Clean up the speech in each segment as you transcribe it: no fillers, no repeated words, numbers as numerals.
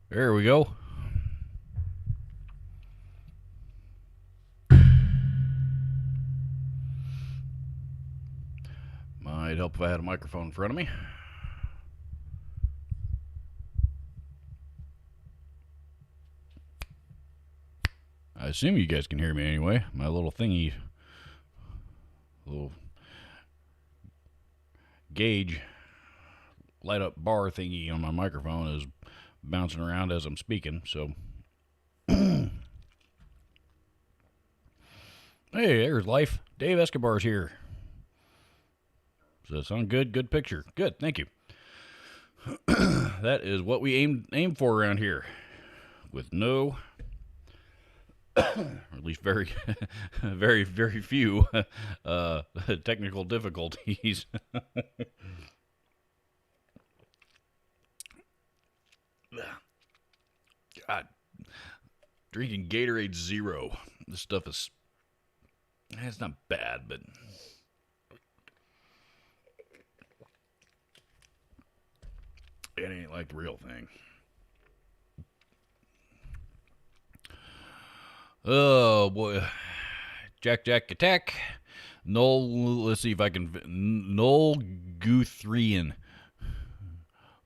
There we go. Might help if I had a microphone in front of me. I assume you guys can hear me anyway. My little thingy, little gauge light up bar thingy on my microphone is bouncing around as I'm speaking. So, hey, there's life. Dave Escobar's here. Does that sound good? Good picture. Good. Thank you. That is what we aim for around here, with no, or at least very, very few technical difficulties. God, drinking Gatorade Zero. This stuff is, it's not bad, but it ain't like the real thing. Oh boy, Jack attack. Noel, let's see if I can. Noel Guthrian.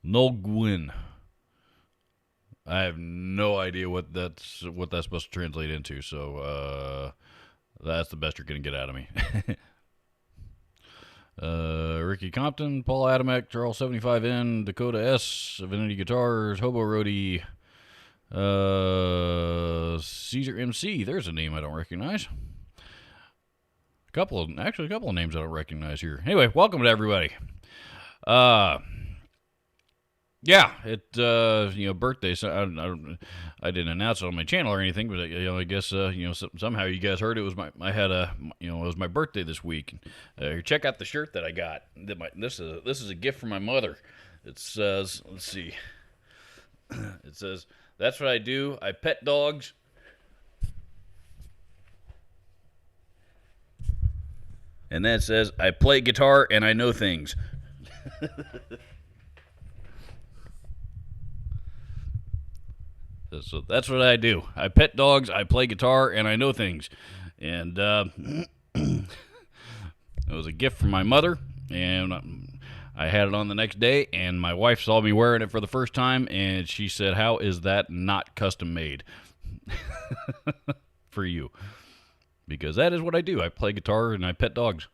Noel Gwyn. I have no idea what that's supposed to translate into. So that's the best you're gonna get out of me. Ricky Compton, Paul Adamek, Charles 75N, Dakota S, Avinity Guitars, Hobo Roadie, Caesar MC. There's a name I don't recognize. A couple of names I don't recognize here. Anyway, welcome to everybody. Yeah, birthday. So I didn't announce it on my channel or anything, but I guess somehow you guys heard it was it was my birthday this week. Check out the shirt that I got. This is a gift from my mother. It says, let's see. It says, "That's what I do. I pet dogs." And then it says, "I play guitar and I know things." So that's what I do. I pet dogs, I play guitar, and I know things. And it was a gift from my mother, and I had it on the next day, and my wife saw me wearing it for the first time, and she said, "How is that not custom made for you?" Because that is what I do. I play guitar and I pet dogs.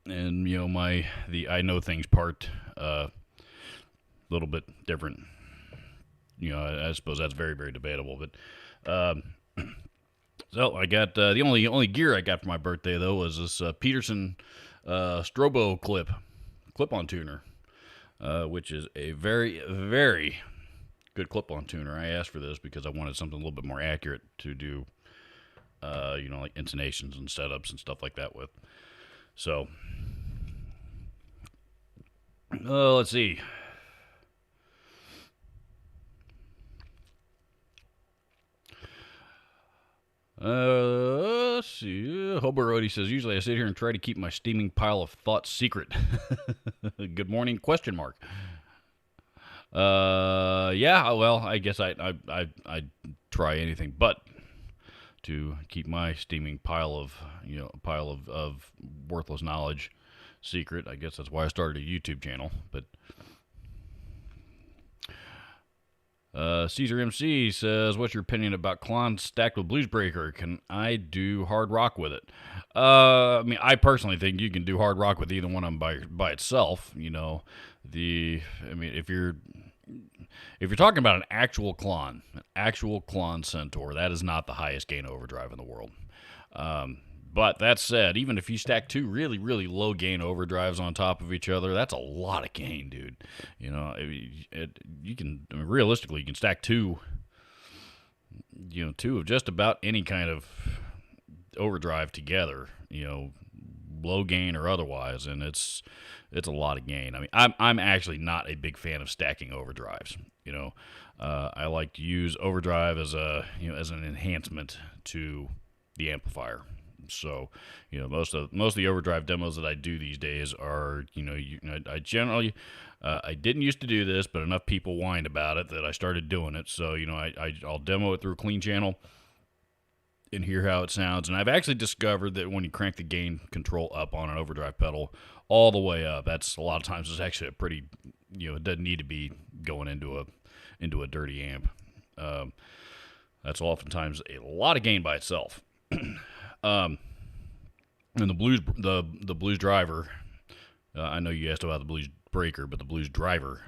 And the I know things part a little bit different. I suppose that's very, very debatable. But so I got the only gear I got for my birthday though was this Peterson Strobo clip-on tuner, which is a very, very good clip-on tuner. I asked for this because I wanted something a little bit more accurate to do, like intonations and setups and stuff like that with. So, let's see. Let's see. Hobo Roadie says, "Usually I sit here and try to keep my steaming pile of thoughts secret." Good morning, question mark. Yeah, well, I guess I try anything but to keep my steaming pile of worthless knowledge secret. I guess that's why I started a YouTube channel, but Caesar MC says, "What's your opinion about Klon stacked with Bluesbreaker? Can I do hard rock with it?" I personally think you can do hard rock with either one of them by itself. If you're talking about an actual Klon Centaur, that is not the highest gain overdrive in the world. But that said, even if you stack two really, really low gain overdrives on top of each other, that's a lot of gain, dude. Realistically, you can stack two of just about any kind of overdrive together, low gain or otherwise, and it's a lot of gain. I'm actually not a big fan of stacking overdrives. I like to use overdrive as an enhancement to the amplifier. So, most of the overdrive demos that I do these days are, I generally, I didn't used to do this, but enough people whined about it that I started doing it. So, I'll demo it through a clean channel and hear how it sounds. And I've actually discovered that when you crank the gain control up on an overdrive pedal all the way up, that's a lot of times it's actually a pretty, it doesn't need to be going into a dirty amp. That's oftentimes a lot of gain by itself. And the blues driver, I know you asked about the blues breaker, but the blues driver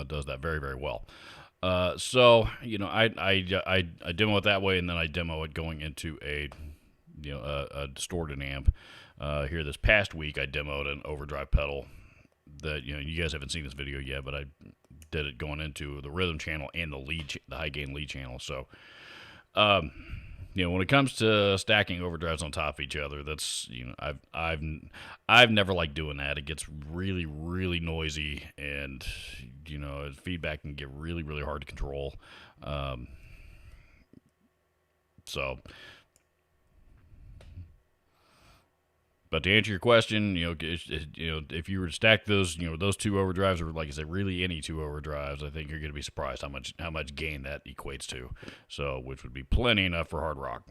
does that very, very well. So I demo it that way, and then I demo it going into a distorted amp. Here this past week, I demoed an overdrive pedal that you guys haven't seen this video yet, but I did it going into the rhythm channel and the high gain lead channel. So, when it comes to stacking overdrives on top of each other, that's I've never liked doing that. It gets really, really noisy, and feedback can get really, really hard to control. But to answer your question, if you were to stack those, those two overdrives, or like I said, really any two overdrives, I think you're going to be surprised how much gain that equates to. So, which would be plenty enough for hard rock.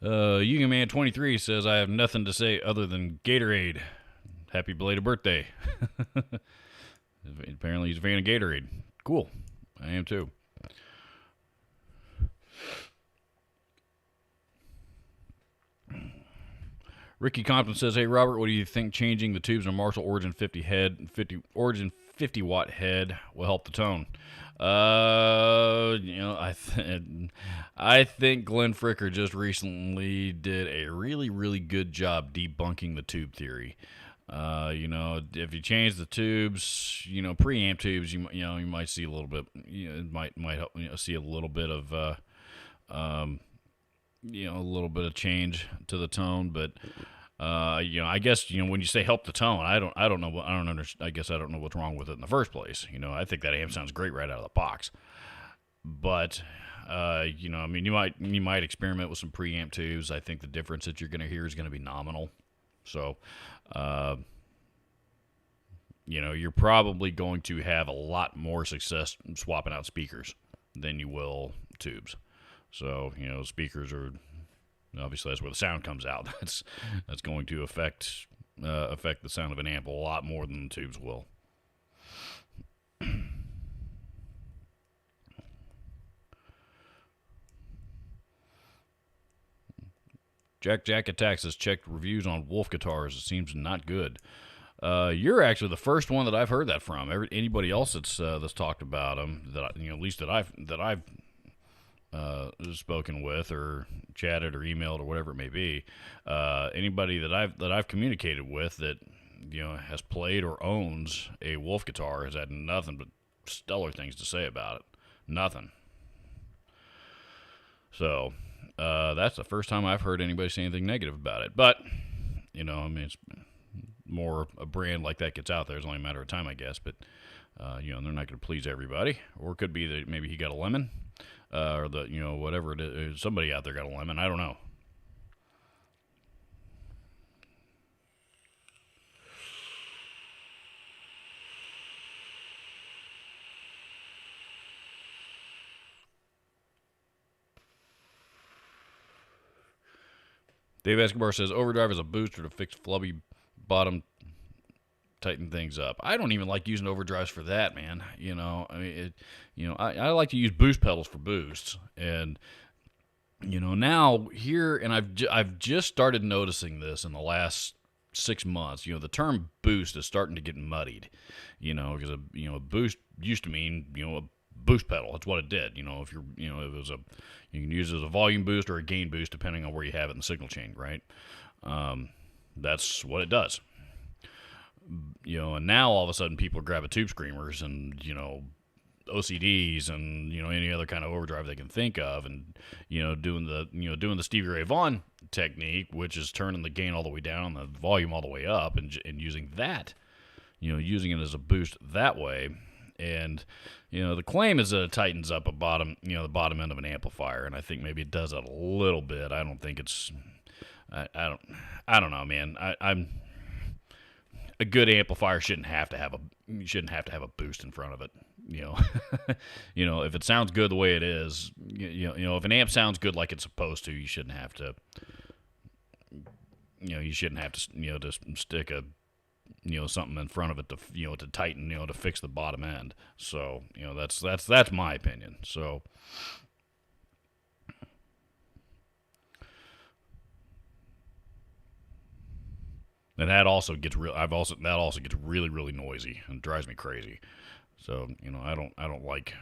Yuga Man 23 says, I have nothing to say other than Gatorade. Happy belated birthday. Apparently he's a fan of Gatorade. Cool. I am too. Ricky Compton says, "Hey Robert, what do you think changing the tubes on Marshall Origin 50 watt head will help the tone?" I think Glenn Fricker just recently did a really, really good job debunking the tube theory. If you change the tubes, preamp tubes, you might see a little bit, might help, see a little bit of, a little bit of change to the tone, but I guess when you say help the tone, I don't know, I guess I don't know what's wrong with it in the first place. I think that amp sounds great right out of the box, but you might experiment with some preamp tubes. I think the difference that you're going to hear is going to be nominal. So, you're probably going to have a lot more success swapping out speakers than you will tubes. So, speakers are obviously that's where the sound comes out. That's going to affect the sound of an amp a lot more than the tubes will. Jack Attacks has checked reviews on Wolf guitars. It seems not good. You're actually the first one that I've heard that from. Anybody else that's talked about them that at least that I've spoken with or chatted or emailed or whatever it may be, anybody that I've communicated with that has played or owns a Wolf guitar has had nothing but stellar things to say about it. Nothing. So that's the first time I've heard anybody say anything negative about it. But it's more a brand like that gets out there. It's only a matter of time, I guess. But they're not going to please everybody, or it could be that maybe he got a lemon. Or whatever it is, somebody out there got a lemon. I don't know. Dave Escobar says overdrive is a booster to fix flubby bottom, tighten things up. I don't even like using overdrives for that, man. I like to use boost pedals for boosts, and now here, and I've just started noticing this in the last 6 months. The term boost is starting to get muddied. Because a boost used to mean a boost pedal. That's what it did. If you're it was you can use it as a volume boost or a gain boost depending on where you have it in the signal chain, right? That's what it does. And now all of a sudden people grab a tube screamers and OCDs and any other kind of overdrive they can think of, and doing the Stevie Ray Vaughan technique, which is turning the gain all the way down, the volume all the way up, and using that, using it as a boost that way. And the claim is that it tightens up the bottom end of an amplifier, and I think maybe it does that a little bit. I don't think it's. I don't know, man. I'm a good amplifier shouldn't have to have a boost in front of it. If it sounds good the way it is, if an amp sounds good like it's supposed to, you shouldn't have to. You shouldn't have to, just stick a, something in front of it to, to tighten, to fix the bottom end. So, that's my opinion. So, and that also gets really, really noisy and drives me crazy. So, I don't like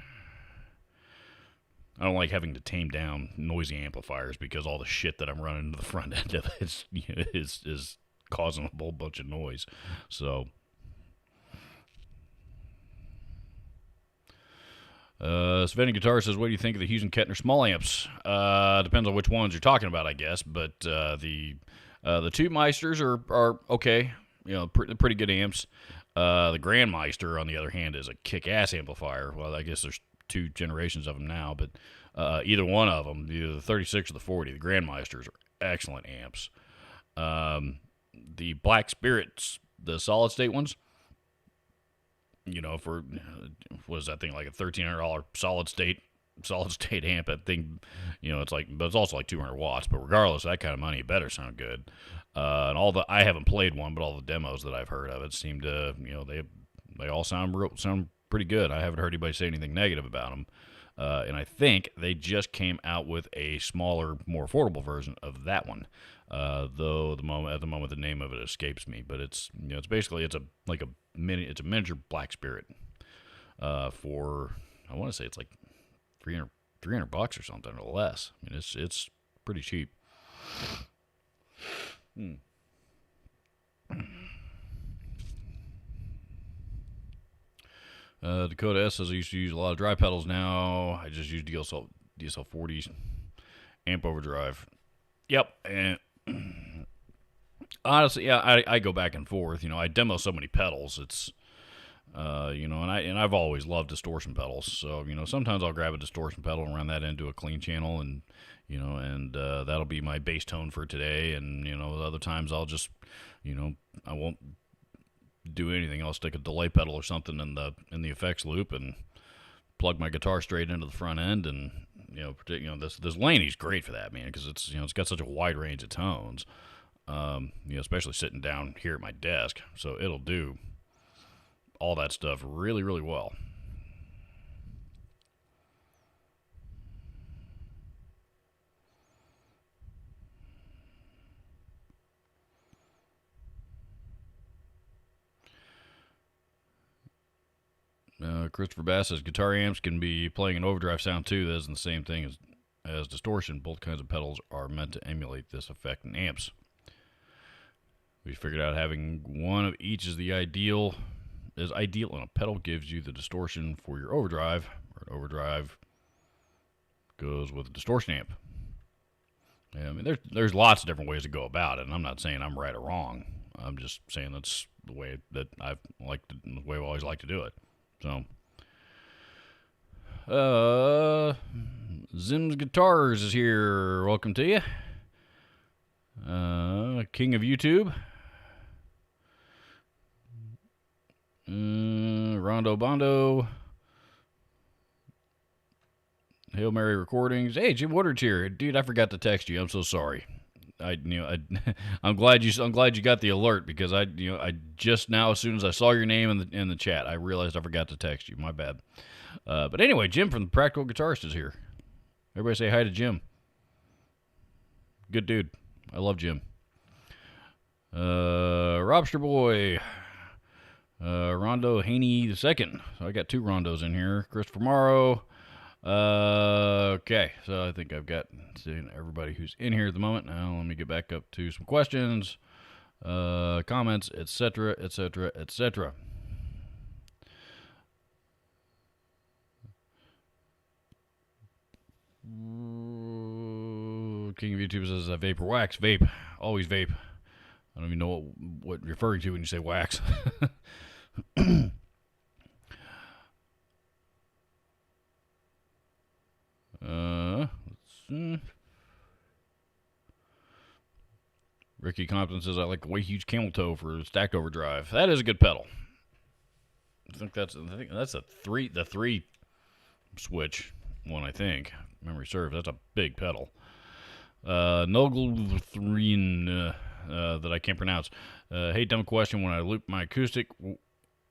having to tame down noisy amplifiers because all the shit that I'm running into the front end of it is causing a whole bunch of noise. So, Sven Guitar says, what do you think of the Hughes and Kettner small amps? Depends on which ones you're talking about, I guess. But the Tube Meisters are okay. Pretty good amps. The Grandmeister, on the other hand, is a kick-ass amplifier. Well, I guess there's 2 generations of them now, but either one of them, either the 36 or the 40, the Grandmeisters are excellent amps. The Black Spirits, the solid-state ones, for, what is that thing, like a $1,300 solid-state amp, that thing, it's like, but it's also like 200 watts, but regardless of that kind of money, it better sound good. And I haven't played one, but all the demos that I've heard of it seem to, they all sound pretty good. I haven't heard anybody say anything negative about them. And I think they just came out with a smaller, more affordable version of that one. Though at the moment the name of it escapes me, but it's a miniature Black Spirit. For, I want to say it's like $300 or something or less. I mean, it's pretty cheap. Dakota S says I used to use a lot of dry pedals. Now I just use DSL 40s amp overdrive. Yep, and honestly, yeah, I go back and forth. I demo so many pedals. It's and I've always loved distortion pedals. So sometimes I'll grab a distortion pedal and run that into a clean channel, and that'll be my bass tone for today. And other times I'll just I won't do anything. I'll stick a delay pedal or something in the effects loop and plug my guitar straight into the front end, and this Laney's great for that, man, because it's it's got such a wide range of tones, especially sitting down here at my desk, so it'll do all that stuff really, really well. Christopher Bass says guitar amps can be playing an overdrive sound too. That isn't the same thing as distortion. Both kinds of pedals are meant to emulate this effect in amps. We figured out having one of each is ideal, and a pedal gives you the distortion for your overdrive, or an overdrive goes with a distortion amp. Yeah, I mean, there's lots of different ways to go about it, and I'm not saying I'm right or wrong. I'm just saying that's the way that I've always liked to do it. So, Zim's Guitars is here. Welcome to you. King of YouTube. Rondo Bondo. Hail Mary Recordings. Hey, Jim Woodard's here. Dude, I forgot to text you. I'm so sorry. I'm glad you got the alert, because I just now, as soon as I saw your name in the chat, I realized I forgot to text you. My bad. But anyway, Jim from the Practical Guitarist is here. Everybody say hi to Jim. Good dude. I love Jim. Robster Boy. Rondo Haney II. So I got 2 Rondos in here. Christopher Morrow. Okay, so I think I've got everybody who's in here at the moment. Now let me get back up to some questions, comments, etc., etc., etc. King of YouTube says vape or wax. Vape. Always vape. I don't even know what you're referring to when you say wax. Ricky Compton says I like a way huge camel toe for stacked overdrive. That is a good pedal. I think that's a the three switch one. I think memory serves. That's a big pedal. Nogle that I can't pronounce. Hey, dumb question. When I loop my acoustic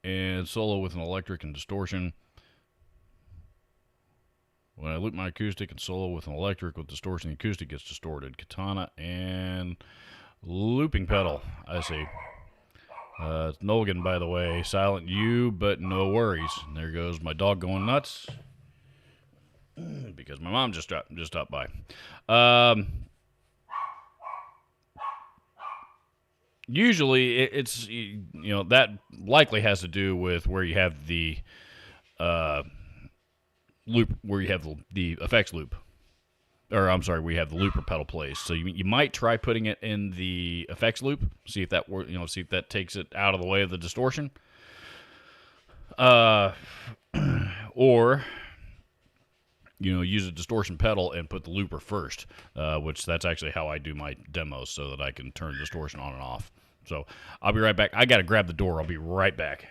and solo with an electric and distortion. When I loop my acoustic and solo with an electric with distortion, the acoustic gets distorted. Katana and looping pedal. I see. It's Nogan, by the way. Silent U, but no worries. And there goes my dog going nuts because my mom just stopped by. Usually, it's that likely has to do with where you have the loop, where you have the effects loop, or I'm sorry, where you have the looper pedal placed. So you might try putting it in the effects loop, see if that see if that takes it out of the way of the distortion, or use a distortion pedal and put the looper first, which that's actually how I do my demos, so that I can turn distortion on and off. So I'll be right back. I got to grab the door. I'll be right back.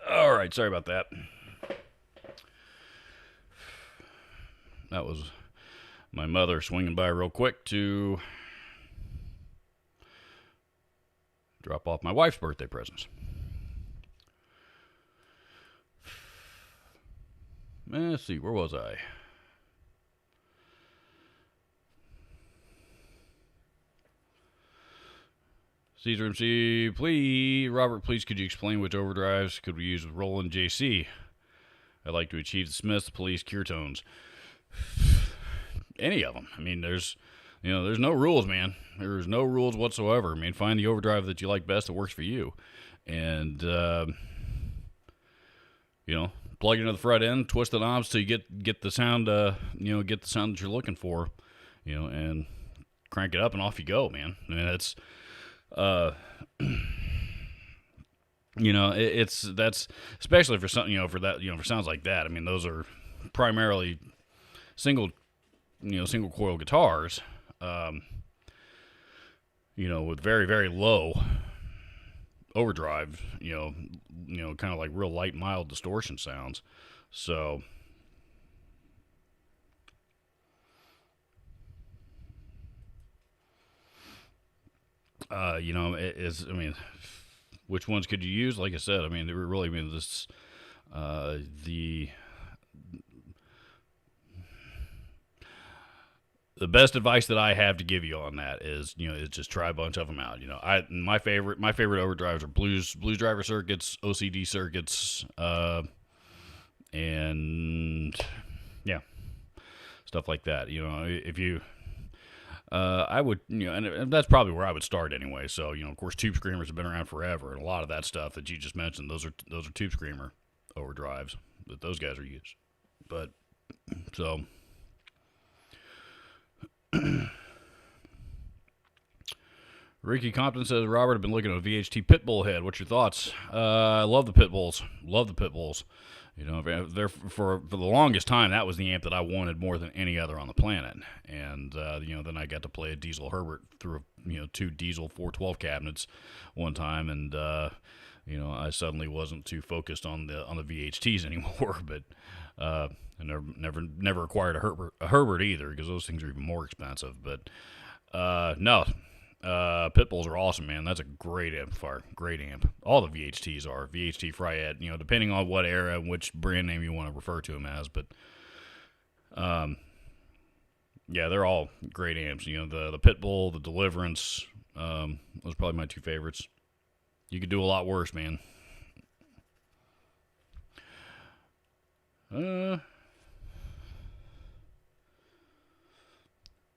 All right, sorry about that. That was my mother swinging by real quick to drop off my wife's birthday presents. Let's see, where was I? Caesar MC, please, Robert, please could you explain which overdrives could we use with Roland JC? I'd like to achieve the Smiths, Police, Cure Tones. Any of them. I mean, there's no rules, man. There's no rules whatsoever. I mean, find the overdrive that you like best that works for you. And, plug it into the front end, twist the knobs till you get the sound, get the sound that you're looking for, and crank it up and off you go, man. I mean, it's, that's especially for something, for that, for sounds like that. I mean, those are primarily single coil guitars, with very, very low overdrive, kind of like real light, mild distortion sounds. So, which ones could you use? Like I said, I mean, they were really, this, the best advice that I have to give you on that is just try a bunch of them out. My favorite overdrives are blues driver circuits, OCD circuits, and yeah, stuff like that. If you, I would, and that's probably where I would start anyway. So, of course, Tube Screamers have been around forever, and a lot of that stuff that you just mentioned, those are Tube Screamer overdrives that those guys are used. But so. Ricky Compton says, Robert, I've been looking at a VHT Pitbull head. What's your thoughts? I love the Pitbulls. Love the Pitbulls. You know, they're for the longest time, that was the amp that I wanted more than any other on the planet. And, you know, then I got to play a Diesel Herbert through, you know, 2 Diesel 412 cabinets one time. And, you know, I suddenly wasn't too focused on the VHTs anymore. But I never acquired a Herbert either, because those things are even more expensive. But, no. Pitbulls are awesome, man. That's a great amplifier. Great amp. All the VHTs are. VHT Fryette, you know, depending on what era and which brand name you want to refer to them as. But, yeah, they're all great amps. You know, the Pitbull, the Deliverance, those are probably my 2 favorites. You could do a lot worse, man.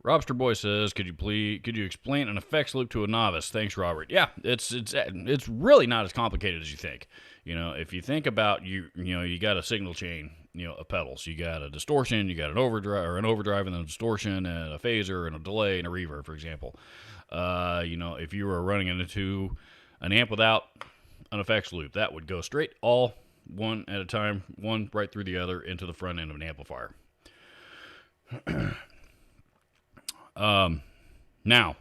Robster Boy says, could you explain an effects loop to a novice? Thanks, Robert. Yeah, it's really not as complicated as you think. You know, if you think about you got a signal chain, you know, of pedals. You got a distortion, you got an overdrive and then a distortion and a phaser and a delay and a reverb, for example. You know, if you were running into an amp without an effects loop, that would go straight all one at a time, one right through the other into the front end of an amplifier. Now,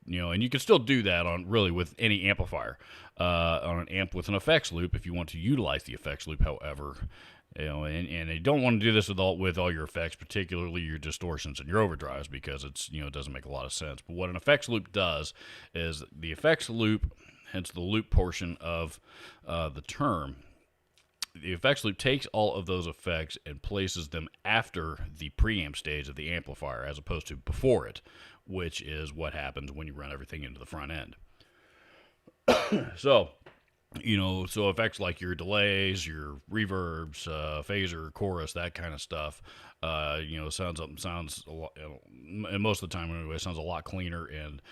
you know, and you can still do that on really with any amplifier, on an amp with an effects loop if you want to utilize the effects loop. However, you know, and you don't want to do this with all your effects, particularly your distortions and your overdrives, because it's, you know, it doesn't make a lot of sense. But what an effects loop does is the effects loop, hence the loop portion of the term. The effects loop takes all of those effects and places them after the preamp stage of the amplifier as opposed to before it, which is what happens when you run everything into the front end. So, you know, so effects like your delays, your reverbs, phaser, chorus, that kind of stuff, you know, sounds a lot, you know, and most of the time anyway, sounds a lot cleaner and,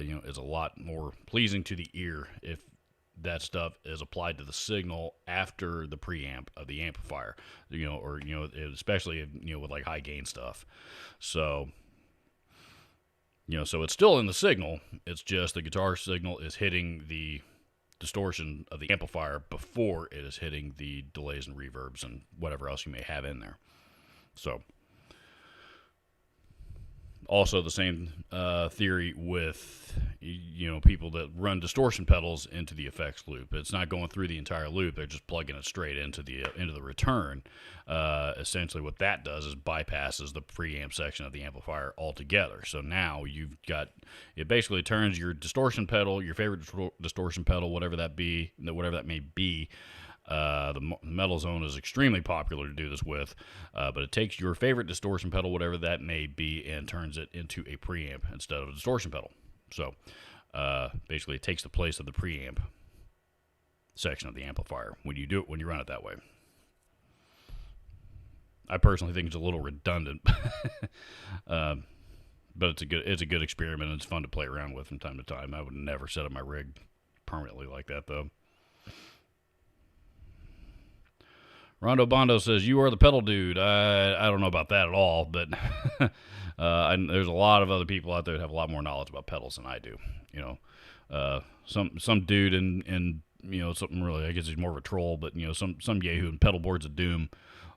you know, is a lot more pleasing to the ear if that stuff is applied to the signal after the preamp of the amplifier, you know, or, you know, especially, you know, with like high gain stuff. So, you know, so it's still in the signal. It's just the guitar signal is hitting the distortion of the amplifier before it is hitting the delays and reverbs and whatever else you may have in there. So, also the same theory with, you know, people that run distortion pedals into the effects loop. It's not going through the entire loop; they're just plugging it straight into the return. Essentially, what that does is bypasses the preamp section of the amplifier altogether. So now you've got, it basically turns your distortion pedal, your favorite distortion pedal, whatever that may be. The Metal Zone is extremely popular to do this with, but it takes your favorite distortion pedal, whatever that may be, and turns it into a preamp instead of a distortion pedal. So basically it takes the place of the preamp section of the amplifier when you run it that way. I personally think it's a little redundant, but it's a good experiment, and it's fun to play around with from time to time. I would never set up my rig permanently like that, though. Rondo Bondo says, you are the pedal dude. I don't know about that at all, but there's a lot of other people out there that have a lot more knowledge about pedals than I do. You know, some dude in you know, something really, I guess he's more of a troll, but, you know, some yahoo in Pedal Boards of Doom.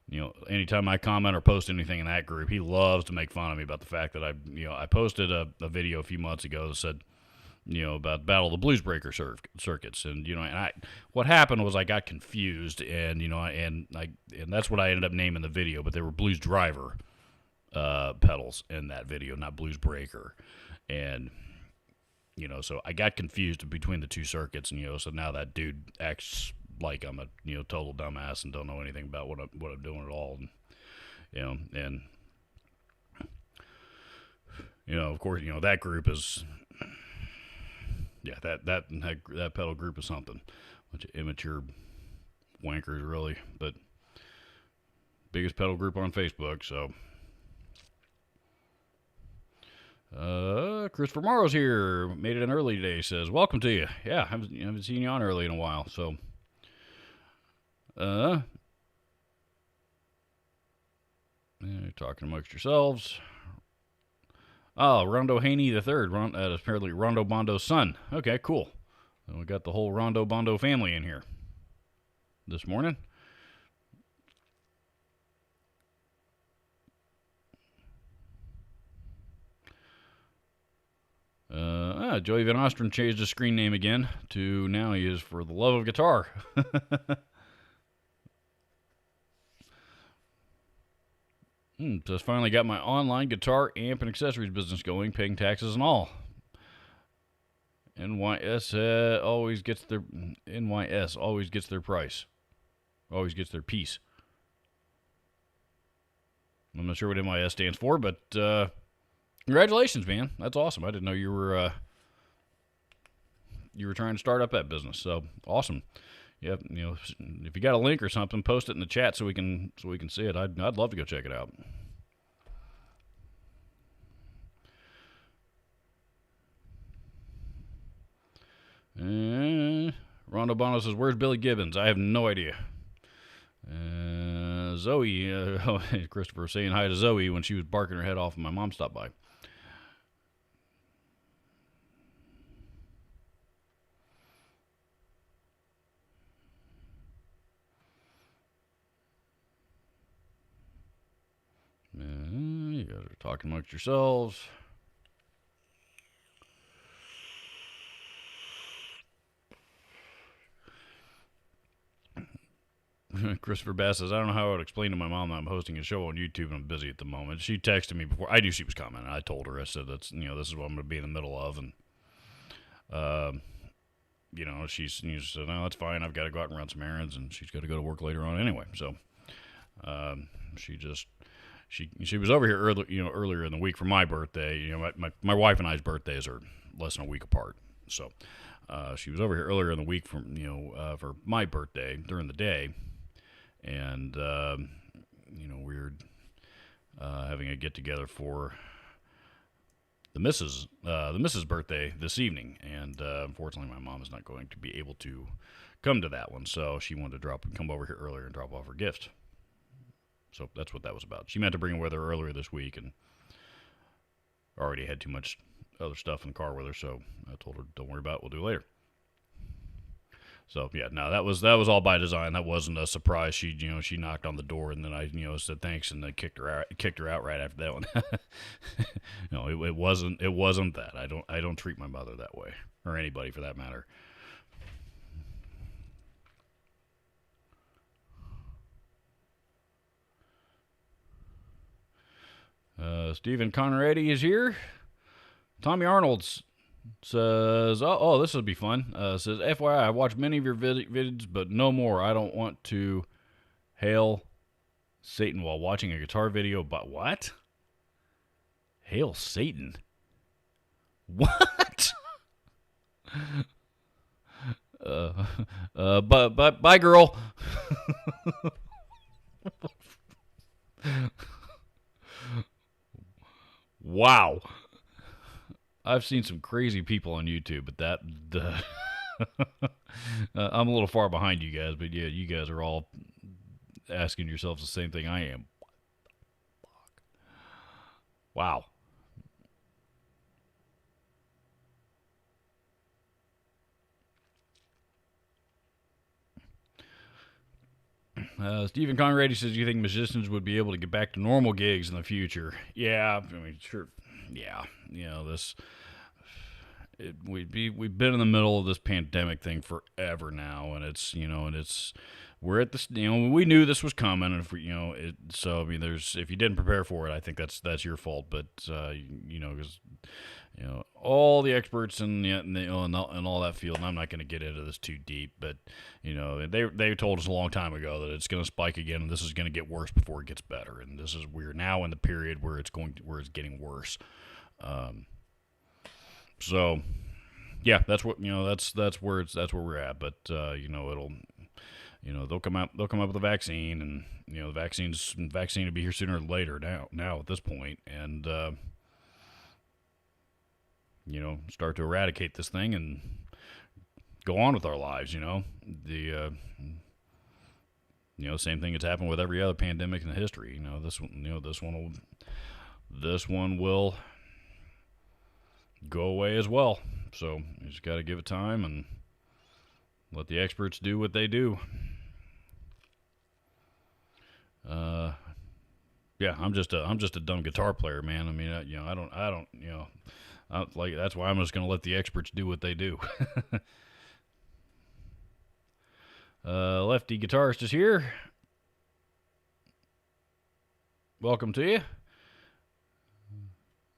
You know, anytime I comment or post anything in that group, he loves to make fun of me about the fact that I posted a video a few months ago that said, you know, about Battle of the Blues Breaker circuits, and, you know, and what happened was I got confused, and, you know, and that's what I ended up naming the video, but they were Blues Driver pedals in that video, not Blues Breaker, and, you know, so I got confused between the two circuits, and, you know, so now that dude acts like I'm a, you know, total dumbass and don't know anything about what I'm doing at all, and, you know, and, you know, of course, you know, that group is. Yeah, that pedal group is something. Bunch of immature wankers, really. But biggest pedal group on Facebook, so. Christopher Morrow's here. Made it in early today, says, welcome to you. Yeah, haven't seen you on early in a while, so. You're talking amongst yourselves. Oh, Rondo Haney the third. Apparently Rondo Bondo's son. Okay, cool. And we got the whole Rondo Bondo family in here this morning. Joey Van Ostrom changed his screen name again to now he is For the Love of Guitar. Just finally got my online guitar, amp, and accessories business going, paying taxes and all. NYS always gets their price, always gets their piece. I'm not sure what NYS stands for, but congratulations, man. That's awesome. I didn't know you were trying to start up that business. So awesome. Yeah, if you got a link or something, post it in the chat so we can see it. I'd love to go check it out. Rondo Bono says, "Where's Billy Gibbons?" I have no idea. Zoe, Christopher saying hi to Zoe when she was barking her head off and my mom stopped by. You guys are talking amongst yourselves. Christopher Bass says, "I don't know how I would explain to my mom that I'm hosting a show on YouTube and I'm busy at the moment." She texted me before. I knew she was coming. I told her. I said, "That's this is what I'm going to be in the middle of." And she said, "No, that's fine. I've got to go out and run some errands, and she's got to go to work later on anyway." So she was over here earlier in the week for my birthday. My wife and I's birthdays are less than a week apart. So she was over here earlier in the week for my birthday during the day. And we're having a get together for the missus' birthday this evening, and unfortunately, my mom is not going to be able to come to that one. So she wanted to come over here earlier and drop off her gift. So that's what that was about. She meant to bring it with her earlier this week, and already had too much other stuff in the car with her. So I told her, "Don't worry about it. We'll do it later." So yeah, no, that was all by design. That wasn't a surprise. She knocked on the door and then I said thanks and then kicked her out right after that one. No, it wasn't that. I don't treat my mother that way, or anybody for that matter. Stephen Conradi is here. Tommy Arnold's says, oh, this will be fun. Says, FYI, I watched many of your vids, but no more. I don't want to hail Satan while watching a guitar video. But what? Hail Satan? What? But bye, girl. Wow. I've seen some crazy people on YouTube, but I'm a little far behind you guys, but yeah, you guys are all asking yourselves the same thing I am. Wow. Stephen Conradi says, "Do you think musicians would be able to get back to normal gigs in the future?" Yeah, I mean, sure. Yeah, we've been in the middle of this pandemic thing forever now, and we're at this. We knew this was coming, and so I mean, if you didn't prepare for it, I think that's your fault. But because all the experts and all that field, and I'm not going to get into this too deep, but they told us a long time ago that it's going to spike again, and this is going to get worse before it gets better, and we're now in the period where it's getting worse. So yeah, that's what that's where we're at. But they'll come up with a vaccine, and the vaccine will be here sooner or later now at this point, and start to eradicate this thing and go on with our lives. The same thing that's happened with every other pandemic in history. This one will go away as well. So you just got to give it time and let the experts do what they do. Yeah, I'm just a dumb guitar player, man. I mean, I don't, like that's why I'm just gonna let the experts do what they do. Lefty guitarist is here. Welcome to you.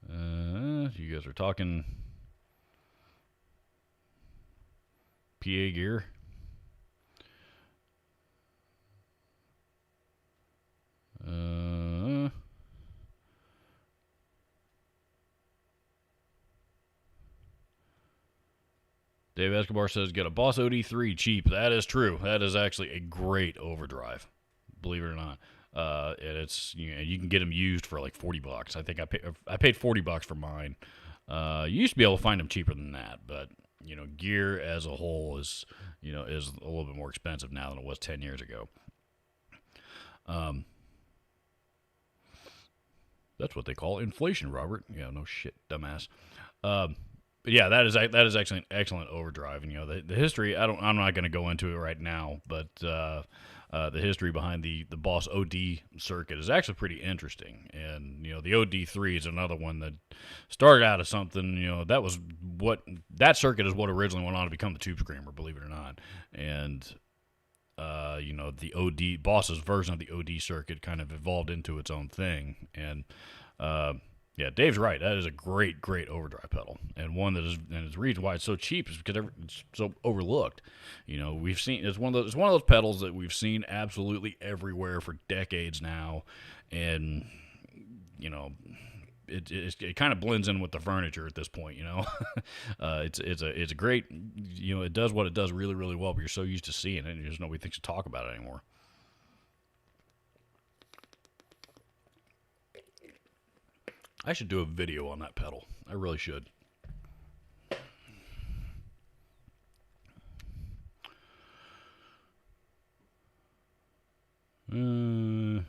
You guys are talking PA gear. Dave Escobar says, get a Boss OD3 cheap. That is true. That is actually a great overdrive, believe it or not. And it's, you can get them used for like $40. I think I paid $40 for mine. You used to be able to find them cheaper than that, but gear as a whole is a little bit more expensive now than it was 10 years ago. That's what they call inflation, Robert. Yeah, no shit, dumbass. But yeah, that is actually an excellent overdrive. And the history. I'm not going to go into it right now, but the history behind the Boss OD circuit is actually pretty interesting. And the OD3 is another one that started out as something. That circuit is what originally went on to become the Tube Screamer, believe it or not. And the OD Boss's version of the OD circuit kind of evolved into its own thing. And yeah, Dave's right. That is a great overdrive pedal, and one that is, and the reason why it's so cheap is because it's so overlooked. We've seen it's one of those pedals that we've seen absolutely everywhere for decades now, and it kind of blends in with the furniture at this point. It's a great, it does what it does really, really well, but you're so used to seeing it, and there's nobody thinks to talk about it anymore. I should do a video on that pedal. I really should. For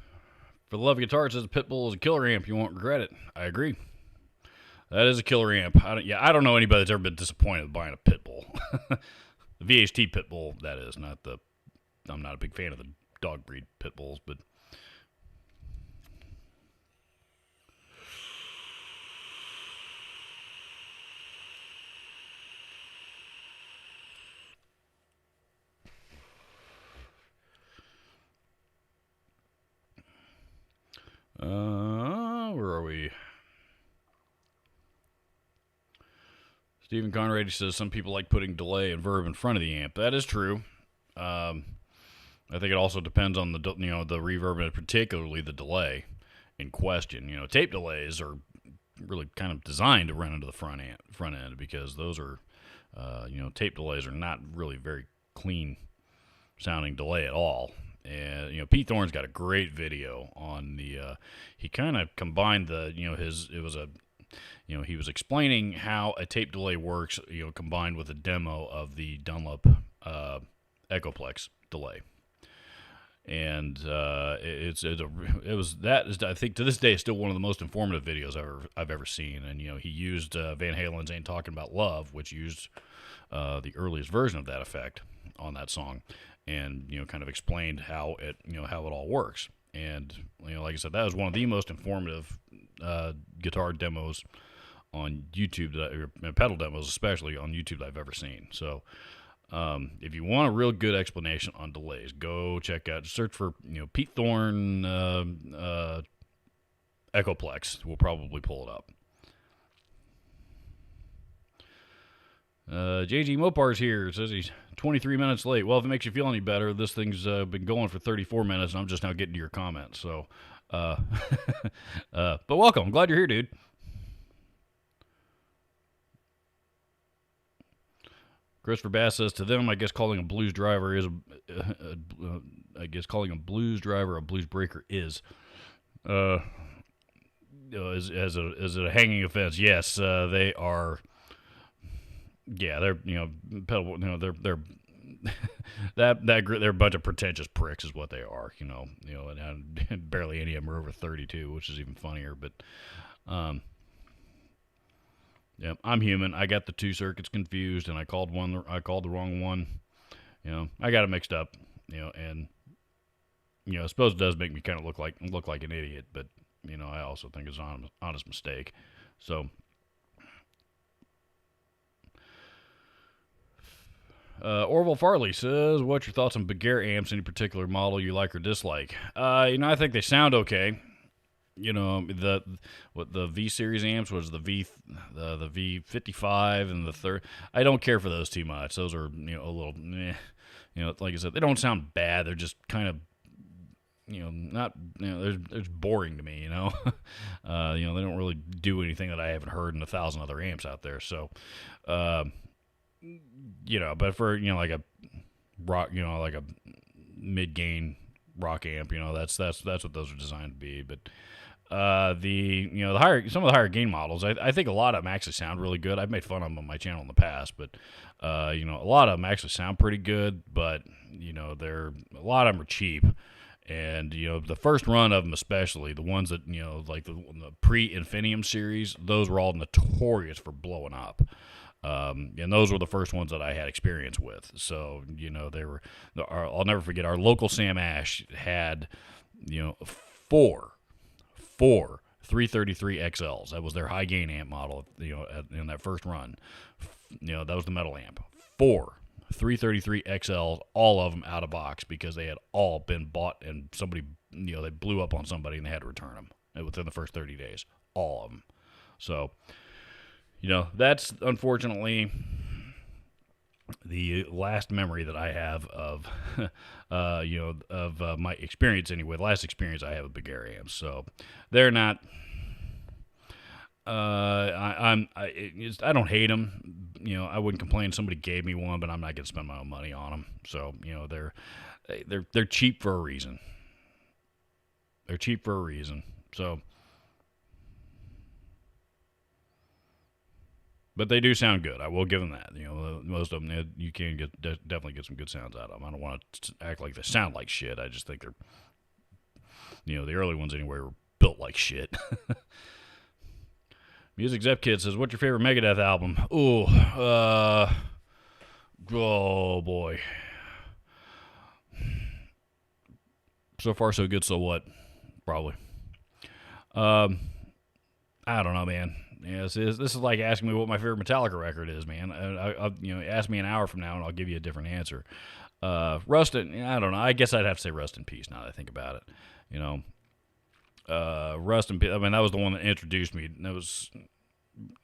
the love of guitar, it says Pitbull is a killer amp. You won't regret it. I agree. That is a killer amp. I don't know anybody that's ever been disappointed with buying a Pitbull. The VHT Pitbull, that is, not the... I'm not a big fan of the dog breed Pitbulls, but... Where are we? Stephen Conrad says some people like putting delay and verb in front of the amp. That is true. I think it also depends on the reverb and particularly the delay in question. Tape delays are really kind of designed to run into the front end because those are, tape delays are not really very clean sounding delay at all. And Pete Thorne's got a great video on the. He kind of combined the he was explaining how a tape delay works. Combined with a demo of the Dunlop Echoplex delay, and I think to this day it's still one of the most informative videos I've ever seen. And he used Van Halen's "Ain't Talking About Love," which used the earliest version of that effect on that song. And kind of explained how it all works. And like I said, that was one of the most informative guitar demos on YouTube, pedal demos especially on YouTube, that I've ever seen. So if you want a real good explanation on delays, go search for Pete Thorne Echoplex. We'll probably pull it up. JG Mopar's here. Says he's 23 minutes late. Well, if it makes you feel any better, this thing's been going for 34 minutes, and I'm just now getting to your comments. So, but welcome. I'm glad you're here, dude. Christopher Bass says, to them, I guess calling a blues driver is calling a blues driver a blues breaker is as a hanging offense. Yes, they are. Yeah, they're pedal. They're they're a bunch of pretentious pricks, is what they are. And barely any of them are over 32, which is even funnier. But Yep, I'm human. I got the two circuits confused, and I called one. I called the wrong one. I got it mixed up. And I suppose it does make me kind of look like an idiot, but I also think it's an honest mistake. So, Orville Farley says, "What's your thoughts on Beguer amps? Any particular model you like or dislike?" I think they sound okay. The V series amps was the V55 and the third. I don't care for those too much. Those are a little meh. Like I said, they don't sound bad. They're just kind of not they're boring to me. They don't really do anything that I haven't heard in 1,000 other amps out there. So, but for like a rock, like a mid gain rock amp, that's what those are designed to be. But some of the higher gain models, I think a lot of them actually sound really good. I've made fun of them on my channel in the past, but a lot of them actually sound pretty good. But a lot of them are cheap, and the first run of them, especially the ones that like the pre-Infinium series, those were all notorious for blowing up. And those were the first ones that I had experience with. So, they were. I'll never forget. Our local Sam Ash had, four 333 XLs. That was their high gain amp model. In that first run, that was the metal amp. 333 XLs, all of them out of box because they had all been bought and somebody, they blew up on somebody and they had to return them within the first 30 days. All of them. So, that's unfortunately the last memory that I have of, my experience anyway. The last experience I have with Beguer amps. So they're not. I don't hate them. I wouldn't complain if somebody gave me one, but I'm not gonna spend my own money on them. So they're cheap for a reason. They're cheap for a reason. So. But they do sound good. I will give them that. Most of them, you can definitely get some good sounds out of them. I don't want to act like they sound like shit. I just think they're, the early ones anyway were built like shit. Music Zep Kid says, "What's your favorite Megadeth album?" Ooh, oh boy. So far, so good. So what? Probably. I don't know, man. This is like asking me what my favorite Metallica record is, man. Ask me an hour from now and I'll give you a different answer. Rust, I don't know. I guess I'd have to say Rust in Peace now that I think about it. Rust in Peace. I mean, that was the one that introduced me. That was.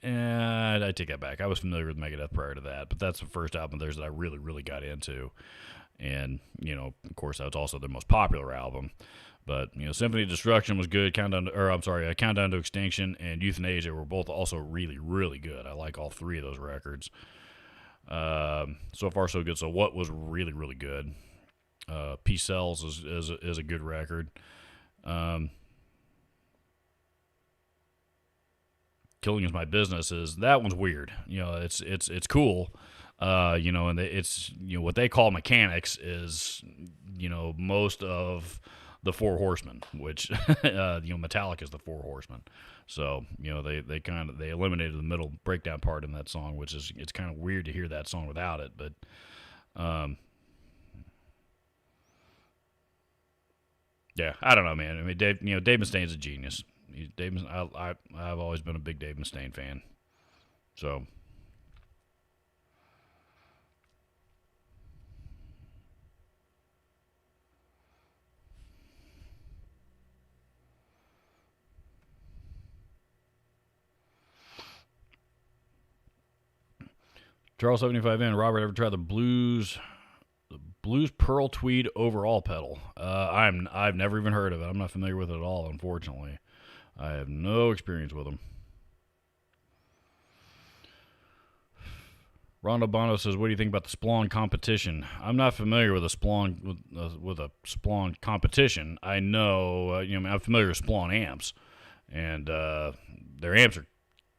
I take that back. I was familiar with Megadeth prior to that, but that's the first album of theirs that I really, really got into. And of course, that was also their most popular album. But Symphony of Destruction was good. Countdown to Extinction and Euthanasia were both also really, really good. I like all three of those records. So far, so good. So what was really, really good? Peace Cells is a good record. Killing Is My Business that one's weird. It's cool. And it's what they call mechanics is most of the Four Horsemen, which Metallica is the Four Horsemen. So they eliminated the middle breakdown part in that song, which is it's kind of weird to hear that song without it. But yeah, I don't know, man. I mean, Dave Mustaine's a genius. I've always been a big Dave Mustaine fan. So. Charles 75N, Robert, ever tried the Blues Pearl Tweed overall pedal? I've never even heard of it. I'm not familiar with it at all, unfortunately. I have no experience with them. Rondo Bono says, "What do you think about the Splon competition?" I'm not familiar with a Splon with a Splon competition. I know, I'm familiar with Splon amps, and their amps are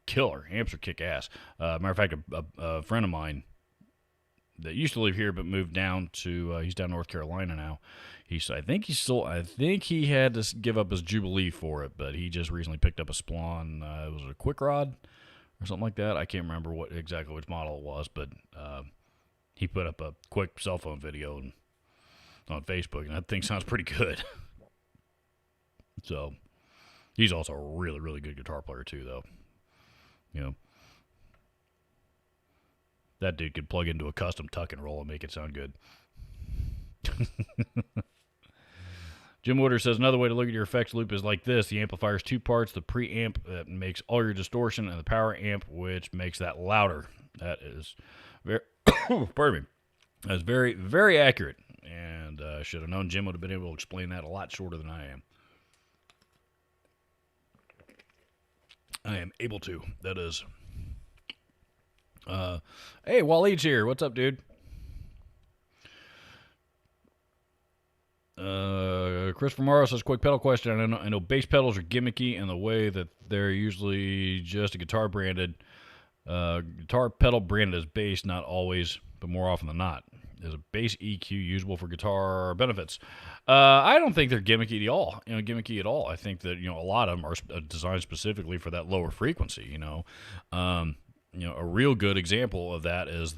killer. Amps are kick ass. Matter of fact, a friend of mine that used to live here but moved down to he's down in North Carolina now. I think he had to give up his Jubilee for it, but he just recently picked up a Splon. It was a Quick Rod or something like that. I can't remember exactly which model it was, but he put up a quick cell phone video on Facebook, and that thing sounds pretty good. So he's also a really, really good guitar player too, though. You know, that dude could plug into a custom tuck and roll and make it sound good. Jim Woodard says another way to look at your effects loop is like this. The amplifier is two parts. The preamp that makes all your distortion and the power amp, which makes that louder. That is very, pardon me. That's very, very accurate. And should have known Jim would have been able to explain that a lot shorter than I am. I am able to. That is. Hey, Waleed's here. What's up, dude? Christopher Morrow says, quick pedal question. I know bass pedals are gimmicky in the way that they're usually just a guitar pedal branded as bass, not always, but more often than not. Is a bass EQ usable for guitar benefits? I don't think they're gimmicky at all. I think that, a lot of them are designed specifically for that lower frequency, a real good example of that is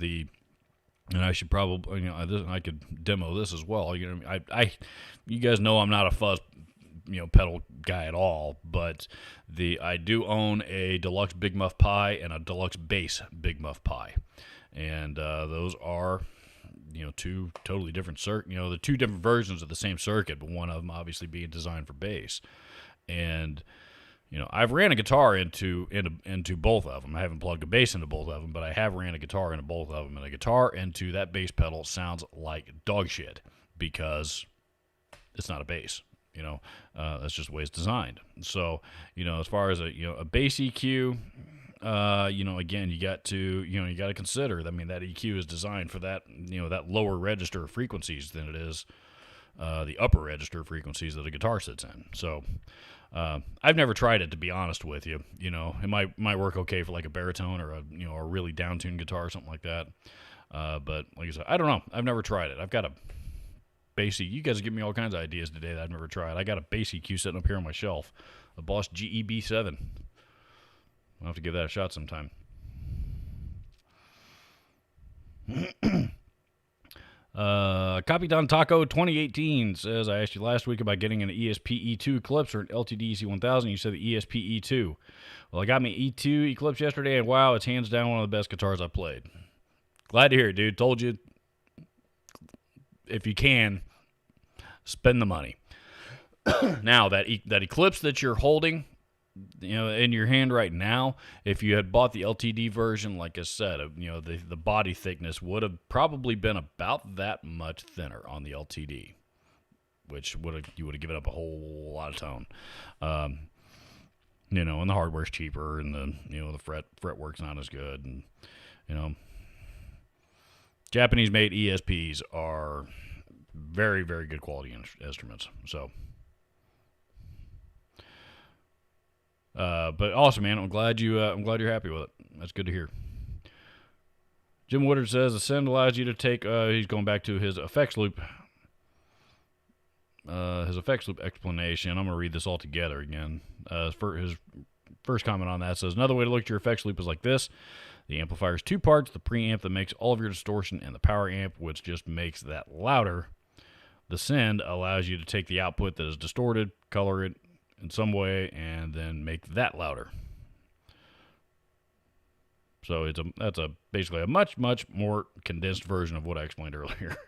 and I should probably, I could demo this as well. You guys know I'm not a fuzz, pedal guy at all, but I do own a deluxe Big Muff Pi and a deluxe bass Big Muff Pi, and those are, two totally different the two different versions of the same circuit, but one of them obviously being designed for bass, and. I've ran a guitar into both of them. I haven't plugged a bass into both of them, but I have ran a guitar into both of them. And a guitar into that bass pedal sounds like dog shit because it's not a bass. That's just the way it's designed. So, as far as a bass EQ, again, you got to consider. I mean, that EQ is designed for that that lower register of frequencies than it is the upper register frequencies that a guitar sits in. So. I've never tried it, to be honest with you. It might work okay for like a baritone or a really down-tuned guitar or something like that. But like I said, I don't know. I've never tried it. I've got a bass EQ. You guys give me all kinds of ideas today that I've never tried. I got a bass EQ sitting up here on my shelf, a Boss GEB7. I'll have to give that a shot sometime. Capitan Taco 2018 says, I asked you last week about getting an ESP E2 Eclipse or an LTD EC1000. You said the ESP E2. Well, I got me E2 Eclipse yesterday, and wow, it's hands down one of the best guitars I've played. Glad to hear it, dude. Told you, if you can, spend the money. Now, that Eclipse that you're holding, in your hand right now, if you had bought the LTD version, like I said, the body thickness would have probably been about that much thinner on the LTD, which you would have given up a whole lot of tone. And the hardware's cheaper, and the fretwork's not as good, and Japanese made ESPs are very, very good quality instruments. So. But awesome, man. I'm glad you're happy with it. That's good to hear. Jim Woodard says Ascend allows you to take. He's going back to his effects loop. His effects loop explanation. I'm gonna read this all together again. For his first comment on that says another way to look at your effects loop is like this: the amplifier is two parts. The preamp that makes all of your distortion, and the power amp, which just makes that louder. The send allows you to take the output that is distorted, color it in some way, and then make that louder. So that's basically a much, much more condensed version of what I explained earlier.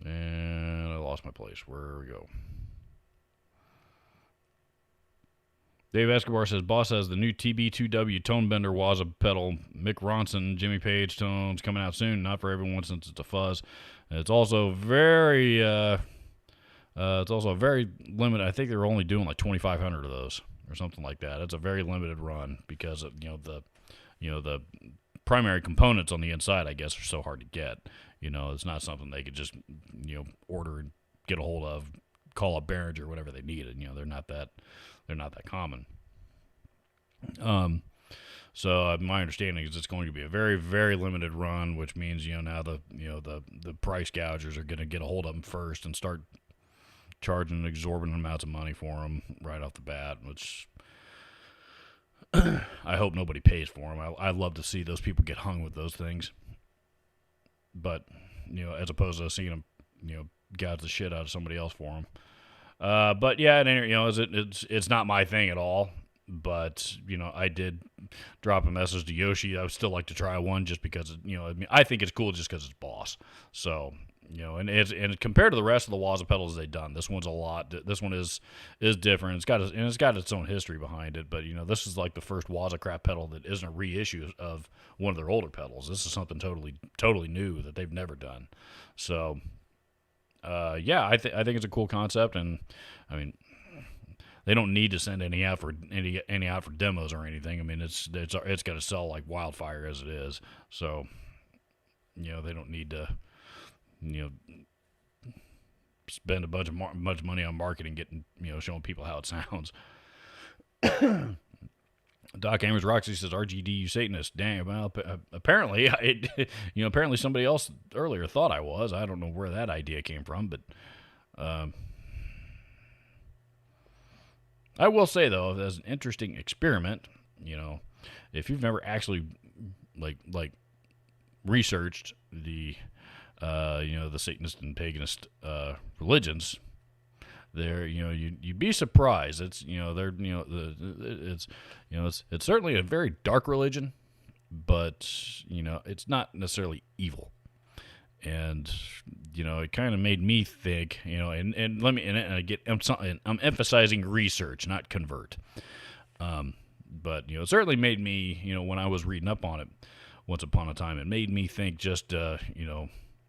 And I lost my place. Where we go? Dave Escobar says, Boss has the new TB2W Tone Bender Waza pedal. Mick Ronson, Jimmy Page tones coming out soon. Not for everyone since it's a fuzz. It's also very limited. I think they're only doing like 2,500 of those or something like that. It's a very limited run because of, the primary components on the inside, I guess, are so hard to get. It's not something they could just order and get a hold of, call up Behringer, whatever they needed. They're not that common. So my understanding is it's going to be a very, very limited run, which means now the price gougers are going to get a hold of them first and start charging exorbitant amounts of money for them right off the bat, which I hope nobody pays for them. I love to see those people get hung with those things, but as opposed to seeing them, gouge the shit out of somebody else for them. But yeah, it's not my thing at all. But I did drop a message to Yoshi. I would still like to try one just because I think it's cool just because it's Boss. So and compared to the rest of the Waza pedals they've done, this one's a lot. This one is different. It's got its own history behind it. But this is like the first Waza crap pedal that isn't a reissue of one of their older pedals. This is something totally new that they've never done. So yeah, I think it's a cool concept, and I mean, they don't need to send any out for demos or anything. I mean, it's going to sell like wildfire as it is. So they don't need to spend a bunch of money on marketing, getting showing people how it sounds. Doc Amers Roxy says RGDU Satanist. Damn, well, apparently apparently somebody else earlier thought I was. I don't know where that idea came from, but I will say though, as an interesting experiment, if you've never actually like researched the the Satanist and paganist religions, there you'd be surprised. It's it's certainly a very dark religion, but it's not necessarily evil. And it kind of made me think, and let me, and I'm emphasizing research, not convert. But it certainly made me, when I was reading up on it once upon a time, it made me think just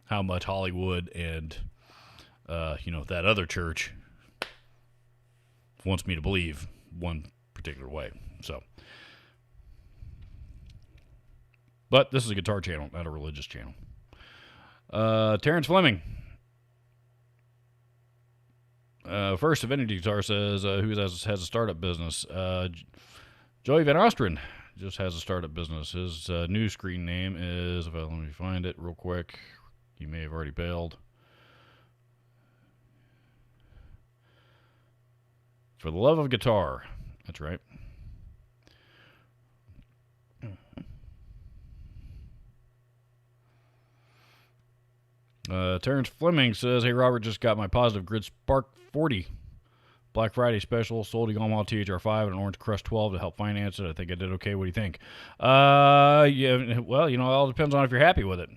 how much Hollywood and that other church wants me to believe one particular way. So, but this is a guitar channel, not a religious channel. Terrence Fleming. First Divinity Guitar says, who has a startup business? Joey Van Ostrin just has a startup business. His new screen name is, let me find it real quick. You may have already bailed. For the Love of Guitar. That's right. Terrence Fleming says, hey, Robert, just got my Positive Grid Spark 40 Black Friday special. Sold a Yamaha THR5 and an Orange Crush 12 to help finance it. I think I did okay. What do you think? Yeah, well, it all depends on if you're happy with it.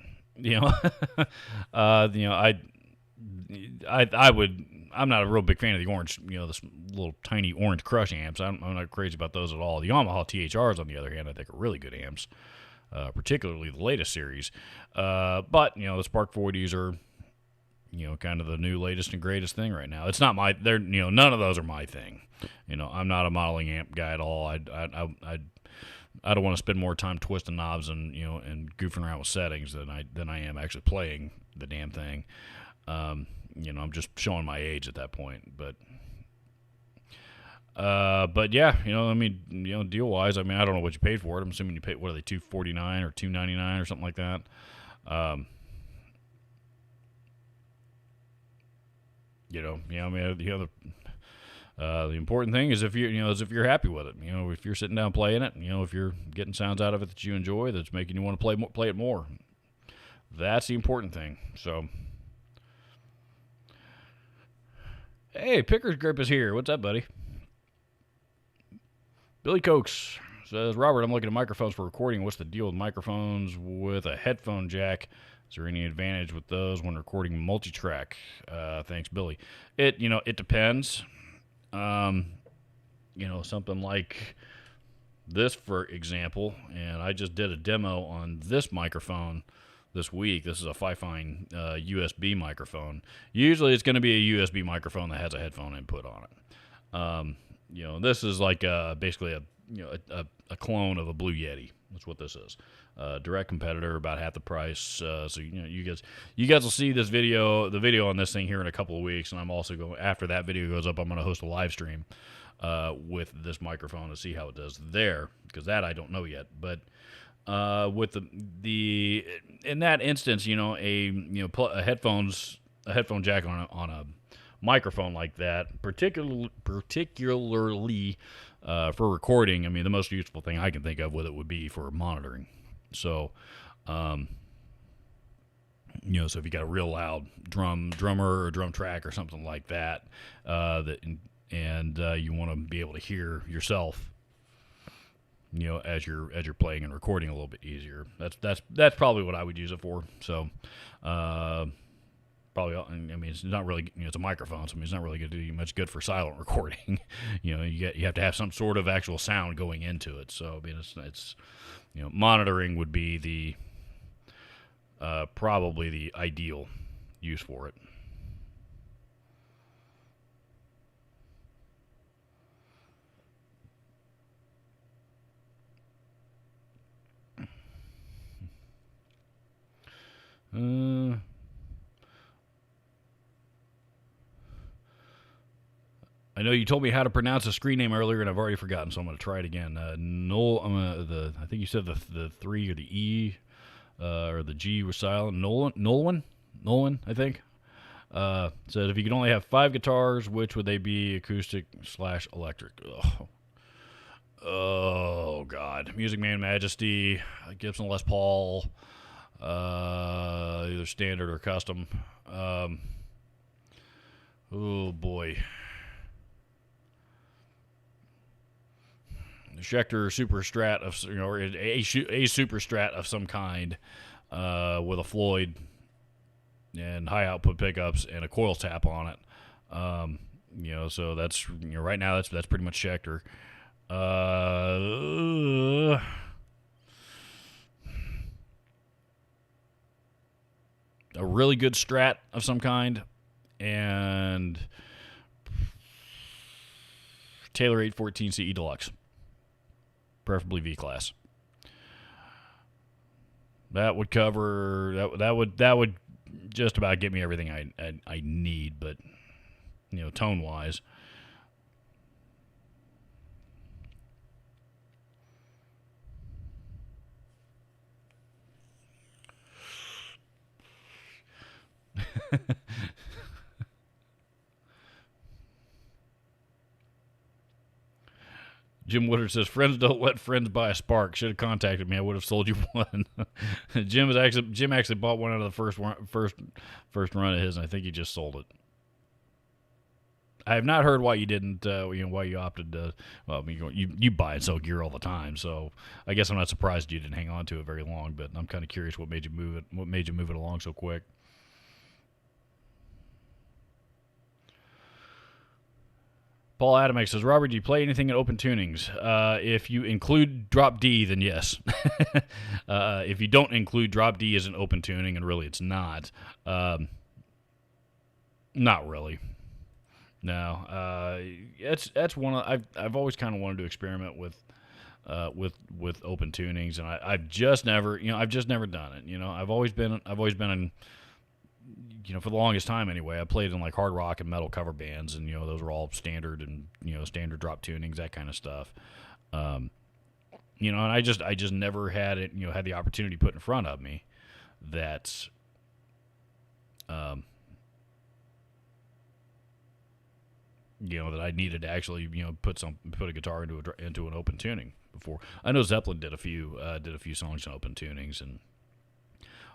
I'm not a real big fan of the orange, this little tiny Orange Crush amps. I'm not crazy about those at all. The Yamaha THRs, on the other hand, I think are really good amps. Particularly the latest series. But, the Spark 40s are, kind of the new latest and greatest thing right now. It's not none of those are my thing. I'm not a modeling amp guy at all. I don't want to spend more time twisting knobs and, and goofing around with settings than I am actually playing the damn thing. I'm just showing my age at that point, but yeah, deal wise, I don't know what you paid for it. I'm assuming you paid, what are they, $249 or $299 or something like that. The important thing is if you're happy with it, if you're sitting down playing it, if you're getting sounds out of it that you enjoy, that's making you want to play it more. That's the important thing. So, hey, Picker's Grip is here. What's up, buddy? Billy Cokes says, Robert, I'm looking at microphones for recording. What's the deal with microphones with a headphone jack? Is there any advantage with those when recording multi-track? Thanks, Billy. It depends. Something like this, for example, and I just did a demo on this microphone this week. This is a Fifine USB microphone. Usually it's going to be a USB microphone that has a headphone input on it. This is like basically a clone of a Blue Yeti. That's what this is. Direct competitor, about half the price. So you guys will see the video on this thing here in a couple of weeks, and I'm also going, after that video goes up, I'm going to host a live stream with this microphone to see how it does there, because that I don't know yet. But with the in that instance, a headphone jack on a microphone like that, particularly for recording. I mean, the most useful thing I can think of with it would be for monitoring. So, so if you got a real loud drummer or drum track or something like that, and you want to be able to hear yourself, as you're playing and recording a little bit easier. That's probably what I would use it for. So, probably, I mean, it's not really, it's a microphone, so I mean, it's not really going to do you much good for silent recording. You have to have some sort of actual sound going into it. So, I mean, it's monitoring would be the probably the ideal use for it. I know you told me how to pronounce a screen name earlier, and I've already forgotten, so I'm going to try it again. I think you said the 3 or the E or the G was silent. Nolan, I think. Said if you could only have 5 guitars, which would they be, acoustic / electric? Oh God, Music Man Majesty, Gibson Les Paul, either standard or custom. Oh boy, Schecter Super Strat of or a Super Strat of some kind, with a Floyd and high output pickups and a coil tap on it. So that's right now that's pretty much Schecter. A really good Strat of some kind, and Taylor 814 CE Deluxe, preferably V class. That would cover that would just about get me everything I need, but tone wise. Jim Woodard says, "Friends don't let friends buy a Spark. Should have contacted me. I would have sold you one." Jim actually bought one out of the first run of his, and I think he just sold it. I have not heard why you didn't. Why you opted to. Well, I mean, you buy and sell gear all the time, so I guess I'm not surprised you didn't hang on to it very long. But I'm kind of curious what made you move it. What made you move it along so quick? Paul Adamek says, "Robert, do you play anything in open tunings? If you include drop D, then yes. If you don't include drop D as an open tuning, and really it's not, not really. No, that's one of, I've always kind of wanted to experiment with open tunings, and I've just never done it. I've always been in, for the longest time anyway, I played in like hard rock and metal cover bands, and those were all standard and standard drop tunings, that kind of stuff. And I just never had it, had the opportunity put in front of me that that I needed to actually put a guitar into an open tuning before. I know Zeppelin did a few songs in open tunings, and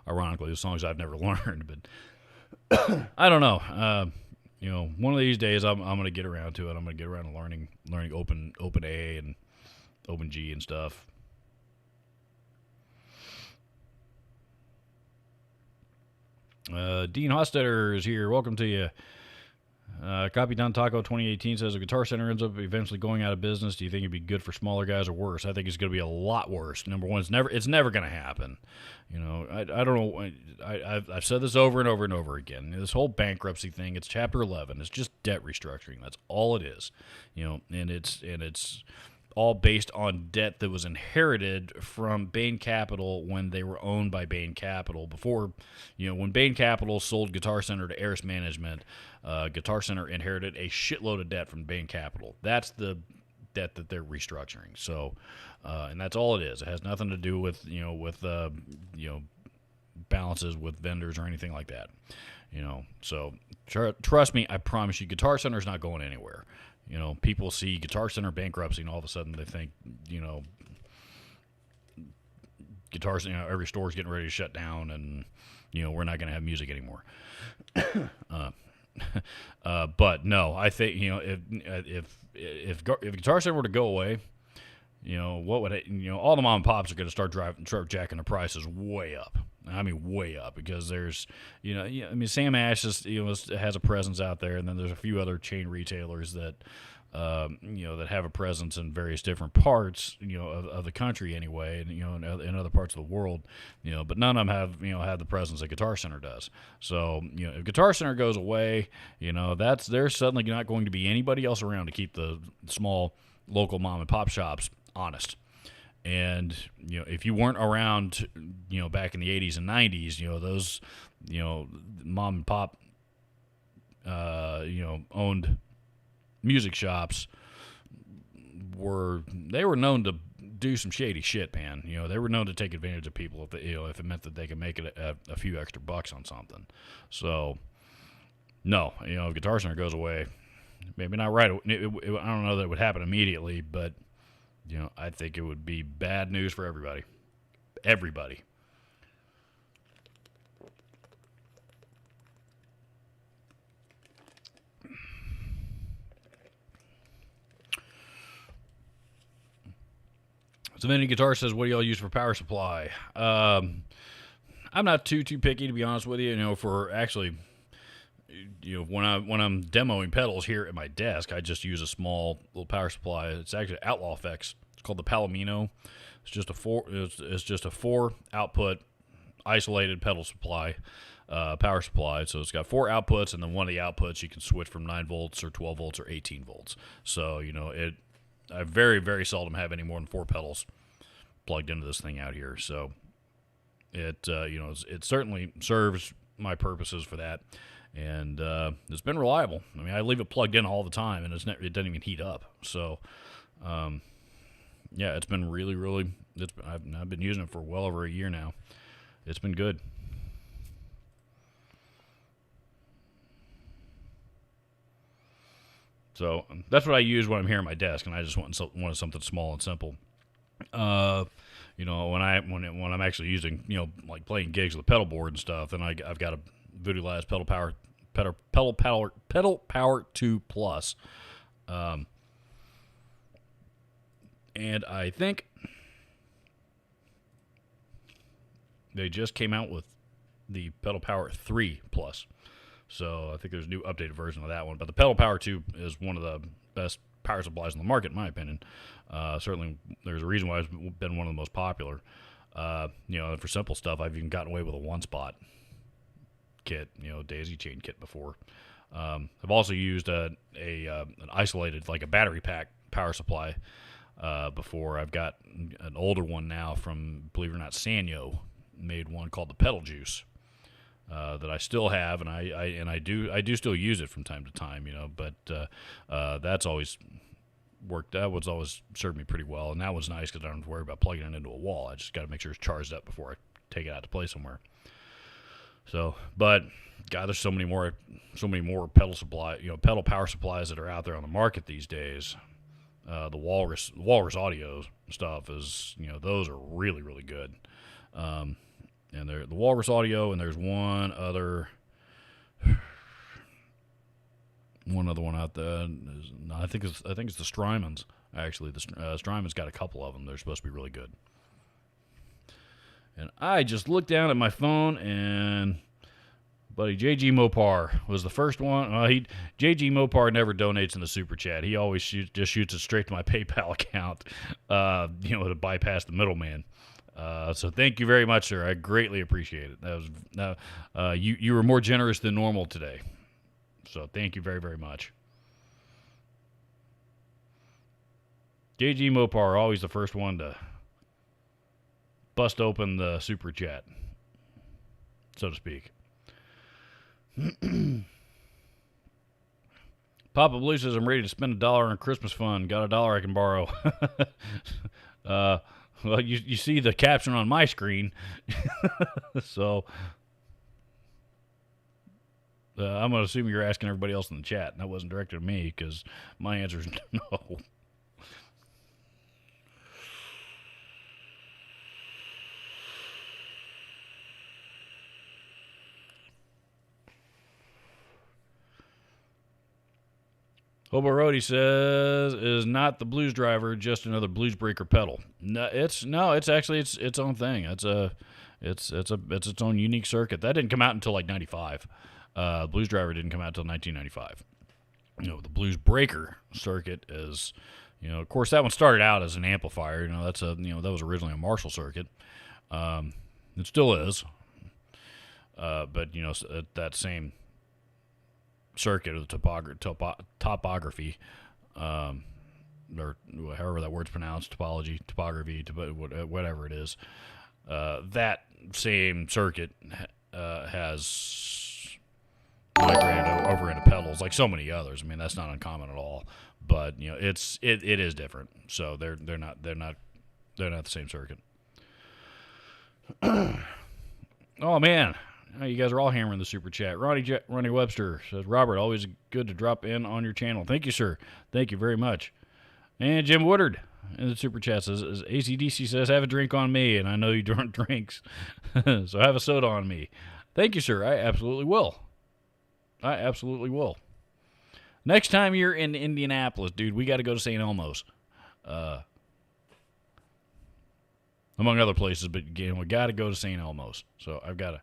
ironically the songs I've never learned, but I don't know. One of these days I'm going to get around to it. I'm going to get around to learning open A and open G and stuff. Dean Hostetter is here. Welcome to you. Copy Don Taco 2018 says, if Guitar Center ends up eventually going out of business, do you think it'd be good for smaller guys or worse? I think it's going to be a lot worse. Number one, it's never going to happen. I don't know. I've said this over and over and over again. This whole bankruptcy thing, it's Chapter 11. It's just debt restructuring. That's all it is. And it's all based on debt that was inherited from Bain Capital when they were owned by Bain Capital. Before, when Bain Capital sold Guitar Center to Aris Management, Guitar Center inherited a shitload of debt from Bain Capital. That's the debt that they're restructuring. So, and that's all it is. It has nothing to do with balances with vendors or anything like that. So trust me, I promise you, Guitar Center's not going anywhere. People see Guitar Center bankruptcy, and all of a sudden they think, guitars, every store's getting ready to shut down, and we're not going to have music anymore. But no, I think if Guitar Center were to go away, what would all the mom and pops are going to start jacking the prices way up. I mean, way up, because there's, Sam Ash has a presence out there, and then there's a few other chain retailers that, that have a presence in various different parts, of the country anyway, and in other parts of the world, but none of them have the presence that Guitar Center does. So, if Guitar Center goes away, there's suddenly not going to be anybody else around to keep the small local mom and pop shops honest. And, if you weren't around, back in the 80s and 90s, those, mom and pop, owned music shops were known to do some shady shit, man. They were known to take advantage of people if it meant that they could make it a few extra bucks on something. So, no, if Guitar Center goes away, maybe not right. I don't know that it would happen immediately, but I think it would be bad news for everybody. Everybody. So Vinny Guitar says, what do y'all use for power supply? I'm not too picky, to be honest with you. For actually, when I'm demoing pedals here at my desk, I just use a small little power supply. It's actually Outlaw Effects. It's called the Palomino. It's just a 4 output isolated pedal supply, power supply. So it's got 4 outputs, and then one of the outputs you can switch from 9 volts or 12 volts or 18 volts. So I very, very seldom have any more than 4 pedals plugged into this thing out here. So it certainly serves my purposes for that. And it's been reliable. I mean, I leave it plugged in all the time, and it doesn't even heat up. So, yeah, it's been really, really. I've been using it for well over a year now. It's been good. So that's what I use when I'm here at my desk, and I just wanted something small and simple. When I'm actually using, like playing gigs with a pedal board and stuff, then I've got a Voodoo Labs Pedal Power 2 Plus, and I think they just came out with the Pedal Power 3 Plus. So I think there's a new updated version of that one. But the Pedal Power 2 is one of the best power supplies in the market, in my opinion. Certainly, there's a reason why it's been one of the most popular. For simple stuff, I've even gotten away with a one-spot kit, daisy chain kit before. I've also used an isolated, like a battery pack power supply before. I've got an older one now from, believe it or not, Sanyo made one called the Pedal Juice that I still have, and I do still use it from time to time, But that's always worked. That was always served me pretty well, and that was nice because I don't have to worry about plugging it into a wall. I just got to make sure it's charged up before I take it out to play somewhere. So, but God, there's so many more pedal power supplies that are out there on the market these days. The Walrus Audio stuff is, those are really, really good. And they're the Walrus Audio, and there's one other one out there. I think it's the Strymons. Actually, the Strymons got a couple of them. They're supposed to be really good. And I just looked down at my phone, and buddy JG Mopar was the first one. JG Mopar never donates in the super chat. He always just shoots it straight to my PayPal account, to bypass the middleman. So thank you very much, sir. I greatly appreciate it. That was you were more generous than normal today. So thank you very, very much. JG Mopar, always the first one to bust open the super chat, so to speak. Papa Blue says, I'm ready to spend $1 on Christmas fund. Got $1 I can borrow. Well, you see the caption on my screen, so I'm going to assume you're asking everybody else in the chat, and that wasn't directed at me because my answer is no. Hobo Roadie says, "Is not the Blues Driver just another Blues Breaker pedal?" No, it's actually its own thing. It's its own unique circuit. That didn't come out until like '95. Blues Driver didn't come out until 1995. The Blues Breaker circuit is, of course that one started out as an amplifier. That was originally a Marshall circuit. It still is. But that same circuit or the topography, or however that word's pronounced, topography, whatever it is, that same circuit has migrated over into pedals like so many others. I mean, that's not uncommon at all. But it is different. So they're not the same circuit. Oh man. You guys are all hammering the super chat. Ronnie Webster says, "Robert, always good to drop in on your channel." Thank you, sir. Thank you very much. And Jim Woodard in the super chat says, "ACDC says, have a drink on me, and I know you don't drinks, so have a soda on me." Thank you, sir. I absolutely will. Next time you're in Indianapolis, dude, we got to go to St. Elmo's. Among other places, but again, we got to go to St. Elmo's. So I've got to...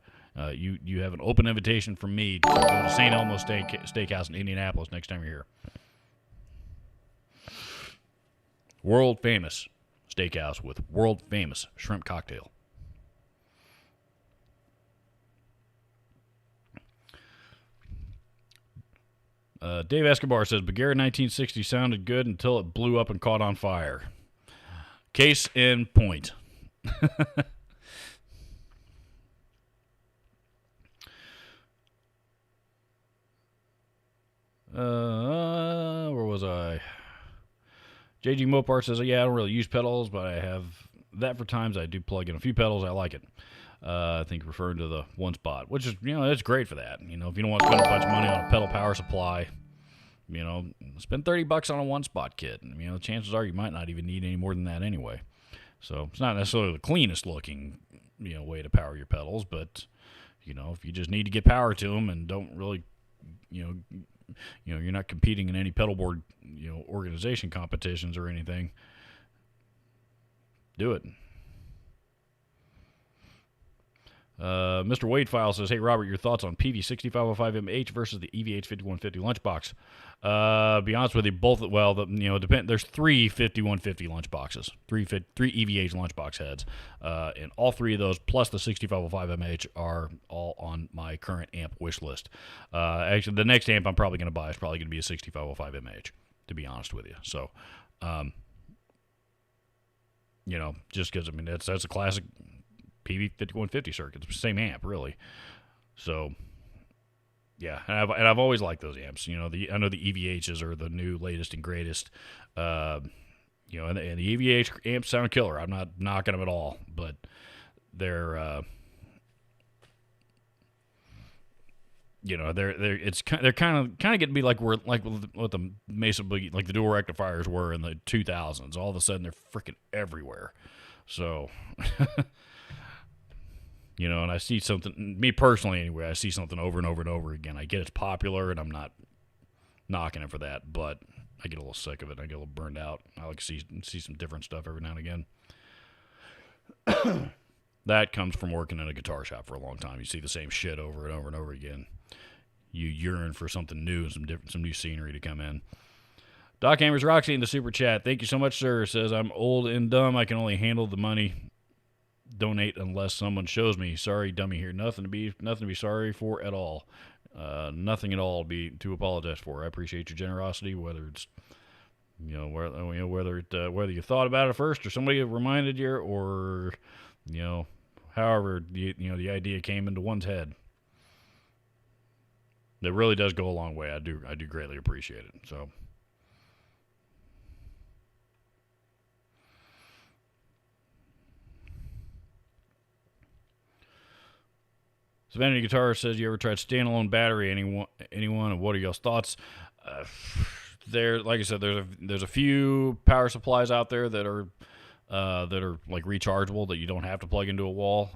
you have an open invitation from me to go to St. Elmo's Steakhouse in Indianapolis next time you're here. World famous steakhouse with world famous shrimp cocktail. Dave Escobar says, "Bagheera 1960 sounded good until it blew up and caught on fire." Case in point. Where was I? JG Mopar says, "Yeah, I don't really use pedals, but I have that for times I do plug in a few pedals. I like it." I think referring to the One Spot, which is, it's great for that. If you don't want to spend a bunch of money on a pedal power supply, spend $30 on a One Spot kit. And, chances are you might not even need any more than that anyway. So it's not necessarily the cleanest looking, way to power your pedals, but, if you just need to get power to them and don't really, you're not competing in any pedal board, organization competitions or anything, do it. Mr. Wade File says, "Hey, Robert, your thoughts on PV 6505MH versus the EVH 5150 lunchbox?" Be honest with you, both, there's three 5150 lunchboxes, three EVH lunchbox heads, and all three of those, plus the 6505MH, are all on my current amp wish list. Actually, the next amp I'm probably going to buy is probably going to be a 6505MH, to be honest with you. So, just because, that's a classic PV 5150 circuit. It's the same amp, really. So, yeah, and I've always liked those amps. I know the EVHs are the new, latest, and greatest. And the EVH amps sound killer. I'm not knocking them at all, but they're they're kind of getting to be like what the Mesa Boogie, like the dual rectifiers were in the 2000s. All of a sudden, they're freaking everywhere. So. And I see something, me personally anyway, I see something over and over and over again. I get it's popular, and I'm not knocking it for that, but I get a little sick of it. I get a little burned out. I like to see some different stuff every now and again. That comes from working in a guitar shop for a long time. You see the same shit over and over and over again. You yearn for something new and some new scenery to come in. Doc Amers Roxy in the super chat. "Thank you so much, sir." Says, "I'm old and dumb. I can only handle the money. Donate unless someone shows me. Sorry, dummy here. Nothing to be sorry for at all. Nothing at all to apologize for. I appreciate your generosity, whether it's whether you thought about it first or somebody reminded you, or however the idea came into one's head. That really does go a long way. I do greatly appreciate it. So." Vanity Guitar says, "You ever tried standalone battery? Anyone? And what are y'all's thoughts?" There, like I said, there's a few power supplies out there that are like rechargeable that you don't have to plug into a wall.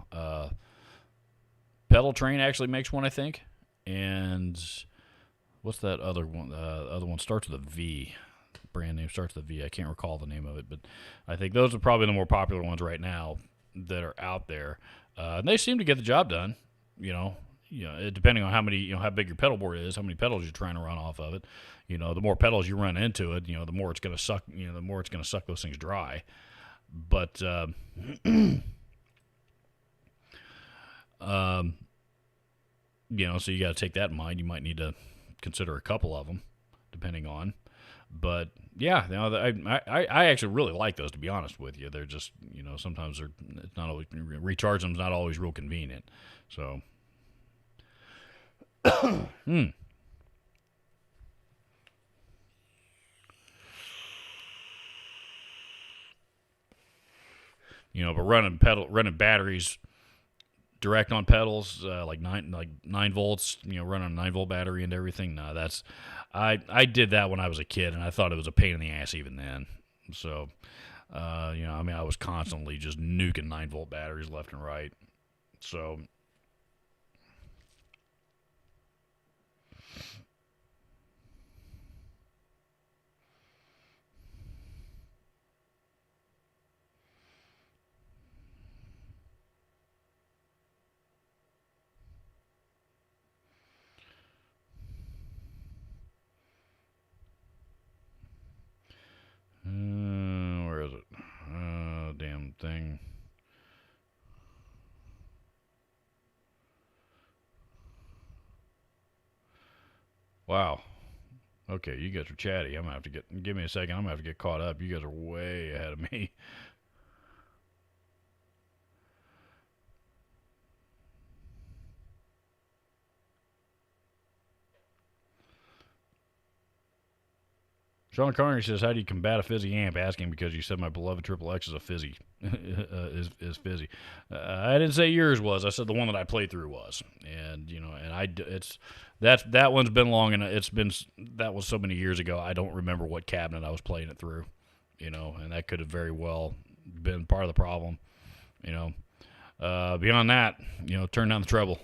Pedal Train actually makes one, I think. And what's that other one? The other one starts with a V. Brand name starts with a V. I can't recall the name of it, but I think those are probably the more popular ones right now that are out there. And they seem to get the job done. Depending on how big your pedal board is, how many pedals you're trying to run off of it. The more pedals you run into it, the more it's going to suck. The more it's going to suck those things dry. But so you got to take that in mind. You might need to consider a couple of them, depending on. But yeah, I actually really like those, to be honest with you. They're just sometimes it's not always recharge them's not always real convenient. So. But running batteries direct on pedals, like 9 volts, run on a 9-volt battery and everything. No, I did that when I was a kid, and I thought it was a pain in the ass even then. So, I was constantly just nuking 9-volt batteries left and right. So. Where is it? Damn thing. Wow. Okay, you guys are chatty. I'm gonna have to give me a second. I'm gonna have to get caught up. You guys are way ahead of me. Sean Carney says, "How do you combat a fizzy amp?" Asking because you said my beloved Triple X is a fizzy, is fizzy. I didn't say yours was. I said the one that I played through was, and that one's been long, and that was so many years ago. I don't remember what cabinet I was playing it through, and that could have very well been part of the problem. Beyond that, turn down the treble.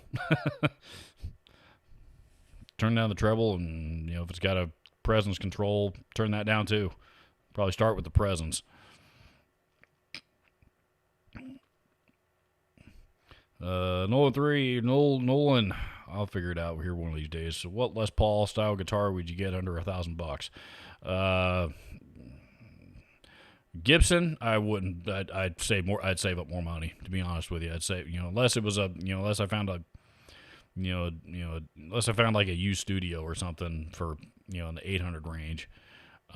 Turn down the treble, and if it's got a presence control, turn that down too. Probably start with the presence. Nolan, I'll figure it out here one of these days. So what Les Paul style guitar would you get under $1,000? Gibson, I wouldn't. I'd save more. I'd save up more money, to be honest with you. I'd say, unless it was unless I found unless I found like a used studio or something for in the 800 range.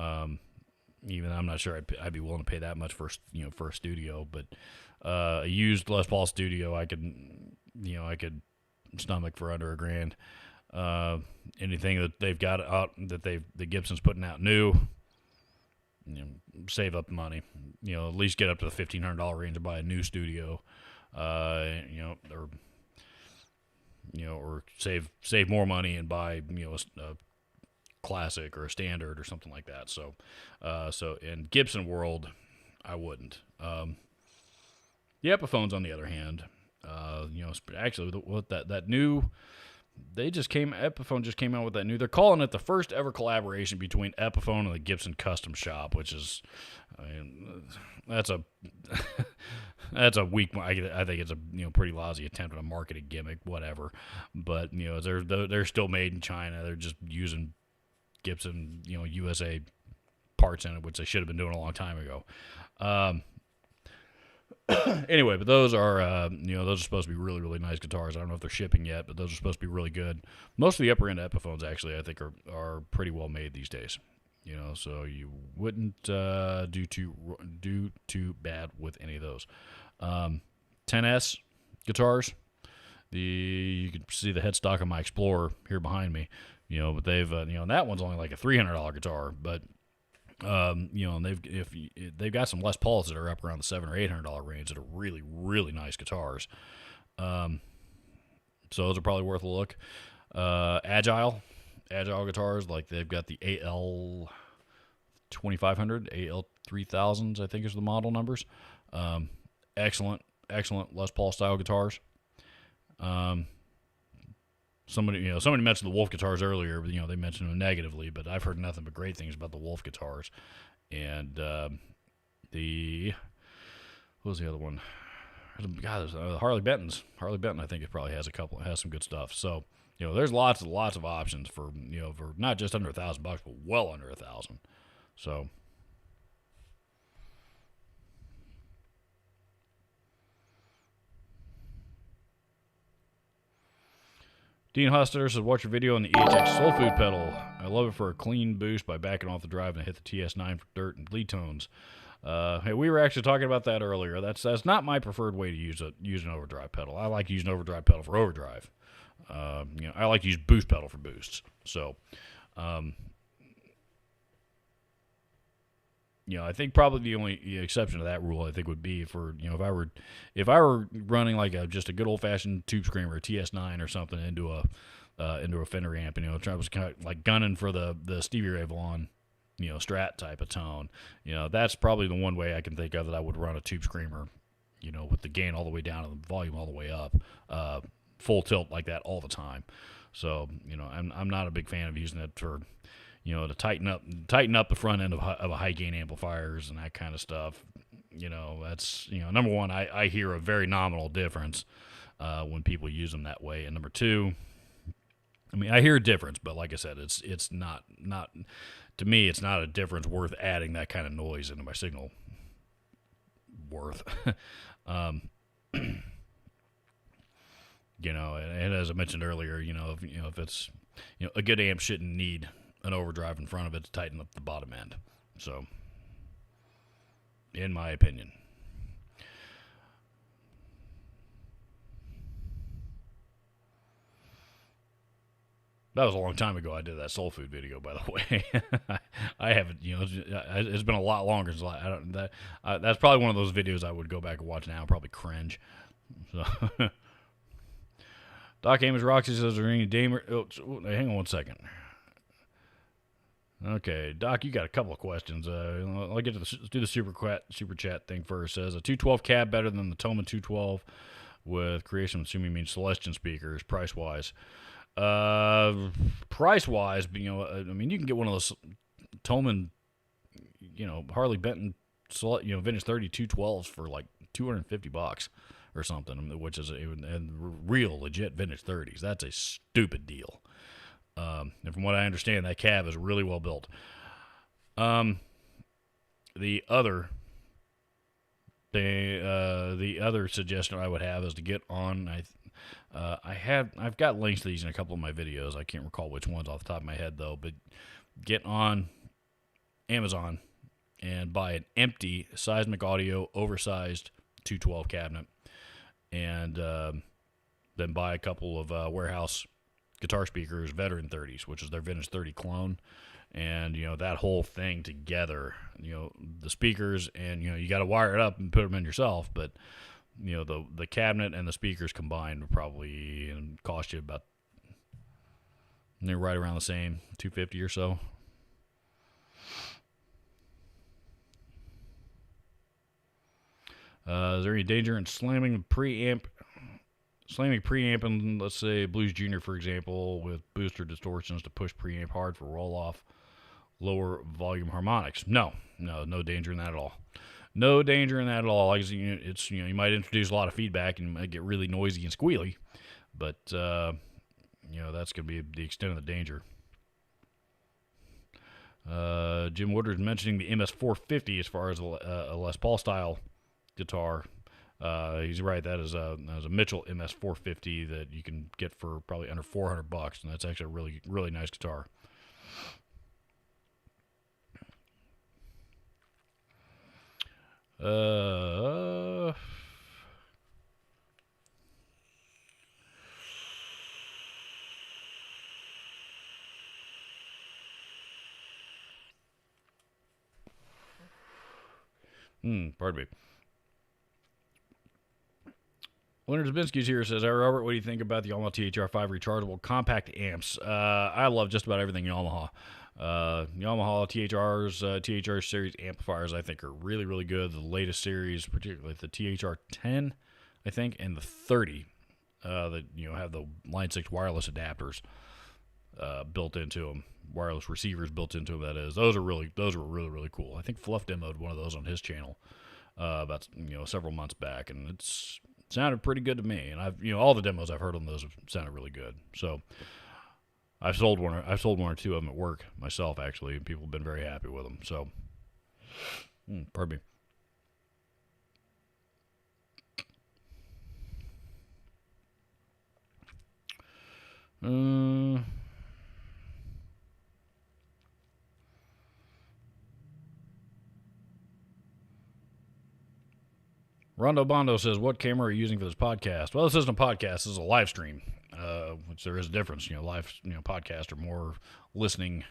Even I'm not sure I'd be willing to pay that much for a studio, but a used Les Paul studio I could stomach for under $1,000. Anything that they've got out the Gibson's putting out new, save up money. At least get up to the $1,500 range to buy a new studio. Or save more money and buy a classic or a standard or something like that. So in Gibson world, I wouldn't. The Epiphones, on the other hand, actually that new, Epiphone just came out with that new. They're calling it the first ever collaboration between Epiphone and the Gibson Custom Shop, which is, that's a weak. I think it's a pretty lousy attempt at a marketing gimmick, whatever. But they're still made in China. They're just using Gibson USA parts in it, which they should have been doing a long time ago. Anyway, but those are supposed to be really, really nice guitars. I don't know if they're shipping yet, but those are supposed to be really good. Most of the upper end Epiphones, actually, I think are pretty well made these days. So you wouldn't do too bad with any of those. 10S guitars. You can see the headstock of my Explorer here behind me. But they've that one's only like a $300 guitar, but and they've got some Les Pauls that are up around the $700 or $800 range that are really, really nice guitars. So those are probably worth a look. Agile guitars, like they've got the AL 2500, AL 3000s, I think is the model numbers. Excellent Les Paul style guitars. Somebody mentioned the Wolf guitars earlier. They mentioned them negatively, but I've heard nothing but great things about the Wolf guitars. And what was the other one? God, the Harley Benton's. Harley Benton, I think it probably has some good stuff. So, there's lots of options for not just under $1,000, but well under $1,000. So, Dean Huster says, watch your video on the EHX Soul Food pedal. I love it for a clean boost by backing off the drive and hit the TS9 for dirt and bleed tones. Hey, we were actually talking about that earlier. That's not my preferred way to use an overdrive pedal. I like using overdrive pedal for overdrive. I like to use boost pedal for boosts. So, I think probably the only exception to that rule I think would be for if I were running like just a good old fashioned tube screamer, a TS9 or something into a Fender amp, I was kind of like gunning for the Stevie Ray Vaughan Strat type of tone. That's probably the one way I can think of that I would run a tube screamer, with the gain all the way down and the volume all the way up, full tilt like that all the time. So, I'm not a big fan of using it for, to tighten up the front end of a high gain amplifiers and that kind of stuff. That's, number one, I hear a very nominal difference when people use them that way. And number two, I hear a difference, but like I said, it's not to me, it's not a difference worth adding that kind of noise into my signal worth. And as I mentioned earlier, if it's, a good amp shouldn't need an overdrive in front of it to tighten up the bottom end. So, in my opinion. That was a long time ago I did that soul food video, by the way. I haven't, it's been a lot longer since that's probably one of those videos I would go back and watch now and probably cringe. So, Doc Amos Roxy says, "Are there any damer?" Oh, hang on one second. Okay, Doc, you got a couple of questions. I'll get to let's do the super chat thing first. It says, a 212 cab better than the Thomann 212 with Creation, assuming means Celestion speakers, price wise. Price wise, you can get one of those Thomann, Harley Benton, vintage 30 212s for like $250 or something, which is a real legit vintage 30s. That's a stupid deal. And from what I understand, that cab is really well built. The other suggestion I would have is to get on. I've got links to these in a couple of my videos. I can't recall which ones off the top of my head though. But get on Amazon and buy an empty Seismic Audio oversized 212 cabinet, and then buy a couple of warehouse guitar speakers, Veteran 30s, which is their vintage 30 clone. And, that whole thing together, the speakers, and, you got to wire it up and put them in yourself. But, the cabinet and the speakers combined would probably cost you about, they're right around the same, $250 or so. Is there any danger in slamming preamp in, let's say, Blues Junior, for example, with booster distortions to push preamp hard for roll-off lower volume harmonics? No danger in that at all. No danger in that at all. Like, it's, you might introduce a lot of feedback and might get really noisy and squealy, but, that's going to be the extent of the danger. Jim Woodard's mentioning the MS450 as far as a Les Paul style guitar. He's right. That is a Mitchell MS450 that you can get for probably under $400, and that's actually a really, really nice guitar. Pardon me. Leonard Zabinski's here says, "Hi Robert, what do you think about the Yamaha THR5 rechargeable compact amps?" I love just about everything Yamaha. Yamaha THR series amplifiers, I think, are really, really good. The latest series, particularly the THR10, I think, and the 30, that have the Line 6 wireless adapters built into them, wireless receivers built into them. That is, those are really, really cool. I think Fluff demoed one of those on his channel about several months back, and it's sounded pretty good to me. And I've all the demos I've heard on those have sounded really good. So I've sold one or two of them at work myself, actually, and people have been very happy with them. So, pardon me. Rondo Bondo says, "What camera are you using for this podcast?" Well, this isn't a podcast; this is a live stream, which there is a difference. Live, podcasts are more listening,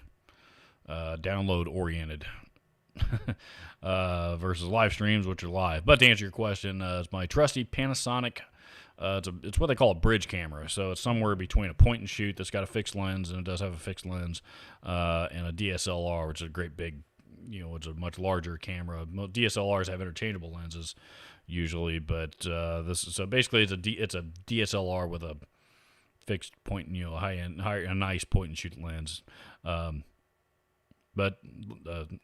download oriented, versus live streams, which are live. But to answer your question, it's my trusty Panasonic. It's what they call a bridge camera. So it's somewhere between a point and shoot that's got a fixed lens, and it does have a fixed lens, and a DSLR, which is a great big, it's a much larger camera. DSLRs have interchangeable lenses usually, but basically it's a DSLR with a fixed point, a nice point and shoot lens. But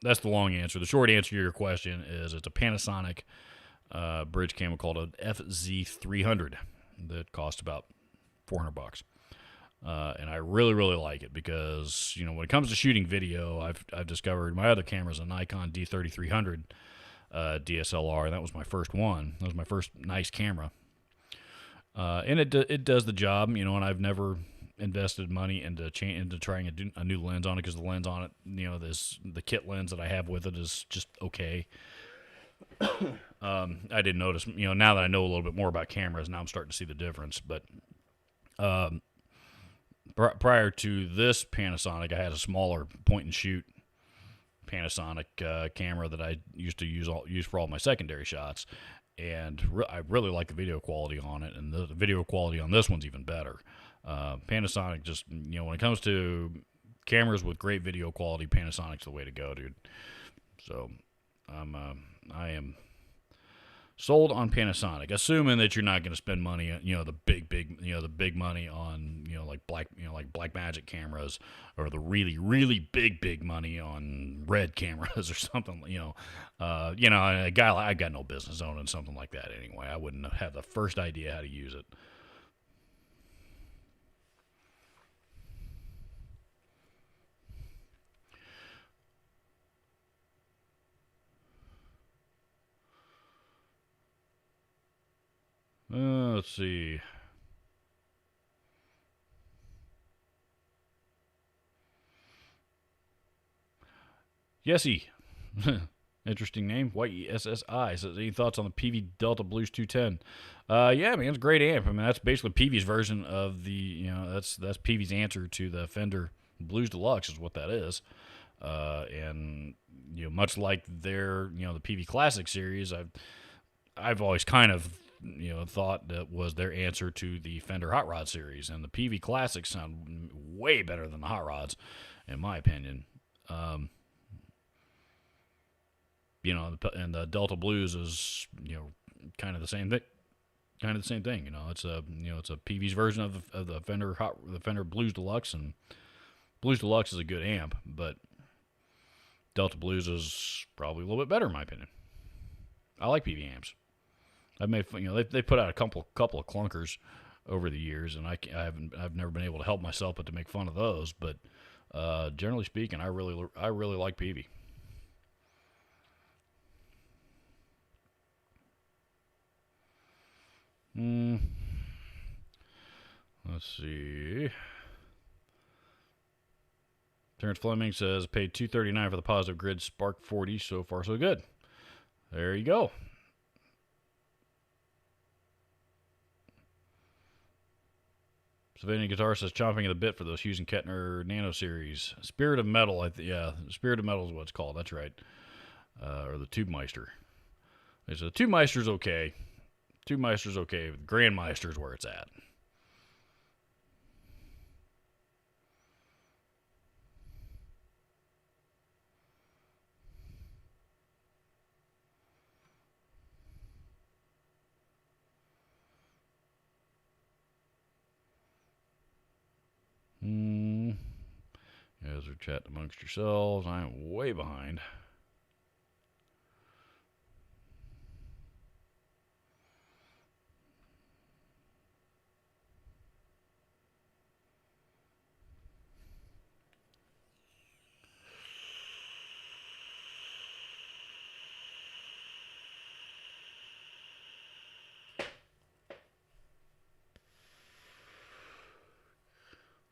that's the long answer. The short answer to your question is it's a Panasonic bridge camera called an FZ300 that cost about $400. And I really, really like it because, when it comes to shooting video, I've discovered my other camera is a Nikon D3300 DSLR, and that was my first one. That was my first nice camera. And it does the job, and I've never invested money into trying a new lens on it because the lens on it, the kit lens that I have with it is just okay. I didn't notice, now that I know a little bit more about cameras, now I'm starting to see the difference. But prior to this Panasonic, I had a smaller point and shoot Panasonic camera that I used to use for all my secondary shots, and I really like the video quality on it, and the video quality on this one's even better. Panasonic just, when it comes to cameras with great video quality, Panasonic's the way to go, dude. So I am sold on Panasonic, assuming that you're not going to spend money, the big money on, like Blackmagic cameras, or the really, really big money on Red cameras or something. A guy I got no business owning something like that anyway. I wouldn't have the first idea how to use it. Let's see. Yesy. Interesting name. YESSI says, "Any thoughts on the Peavey Delta Blues 210? Yeah, man, it's a great amp. I mean, that's basically Peavey's version of the, that's Peavey's answer to the Fender Blues Deluxe is what that is. And, much like their, the Peavey Classic series, I've always kind of, thought that was their answer to the Fender Hot Rod series. And the Peavey Classics sound way better than the Hot Rods, in my opinion. And the Delta Blues is, kind of the same thing. It's a Peavey's version of the Fender Blues Deluxe, and Blues Deluxe is a good amp, but Delta Blues is probably a little bit better in my opinion. I like Peavey amps. I've made, they put out a couple of clunkers over the years, and I've never been able to help myself but to make fun of those. But generally speaking, I really like Peavey. Let's see. Terrence Fleming says, "Paid $239 for the Positive Grid Spark 40. So far, so good." There you go. Savannah Guitar says, "Chomping at the bit for those Hughes and Kettner Nano Series. Spirit of Metal." Spirit of Metal is what it's called. That's right. Or the Tube Meister. So the Tube Meister's okay. Two Meister's okay. Grandmeister's where it's at. You guys are chatting amongst yourselves. I am way behind.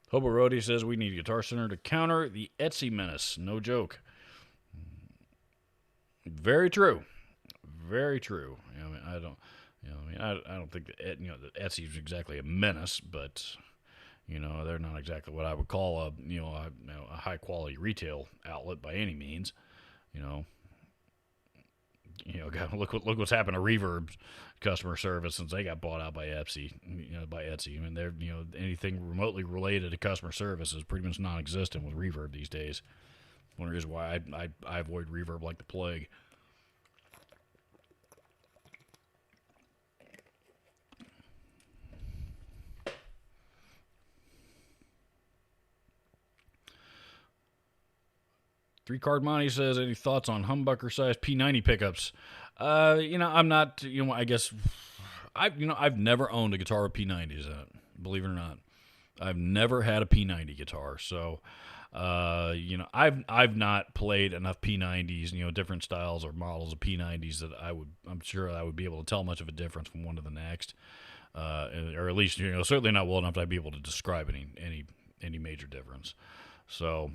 Hobo Roadie says we need Guitar Center to counter the Etsy menace. No joke. Very true. Very true. I mean, I don't. I don't think that that Etsy is exactly a menace, but they're not exactly what I would call a high quality retail outlet by any means. Look what's happened to Reverb's customer service since they got bought out by Etsy. I mean, they're anything remotely related to customer service is pretty much non-existent with Reverb these days. One of the reasons why I avoid Reverb like the plague. Three Card Monty says, any thoughts on humbucker size P90 pickups? I'm not. I guess I've never owned a guitar with P90s in it. Believe it or not, I've never had a P90 guitar. So, I've not played enough P90s. Different styles or models of P90s that I'm sure I would be able to tell much of a difference from one to the next, or at least certainly not well enough that I'd be able to describe any major difference. So.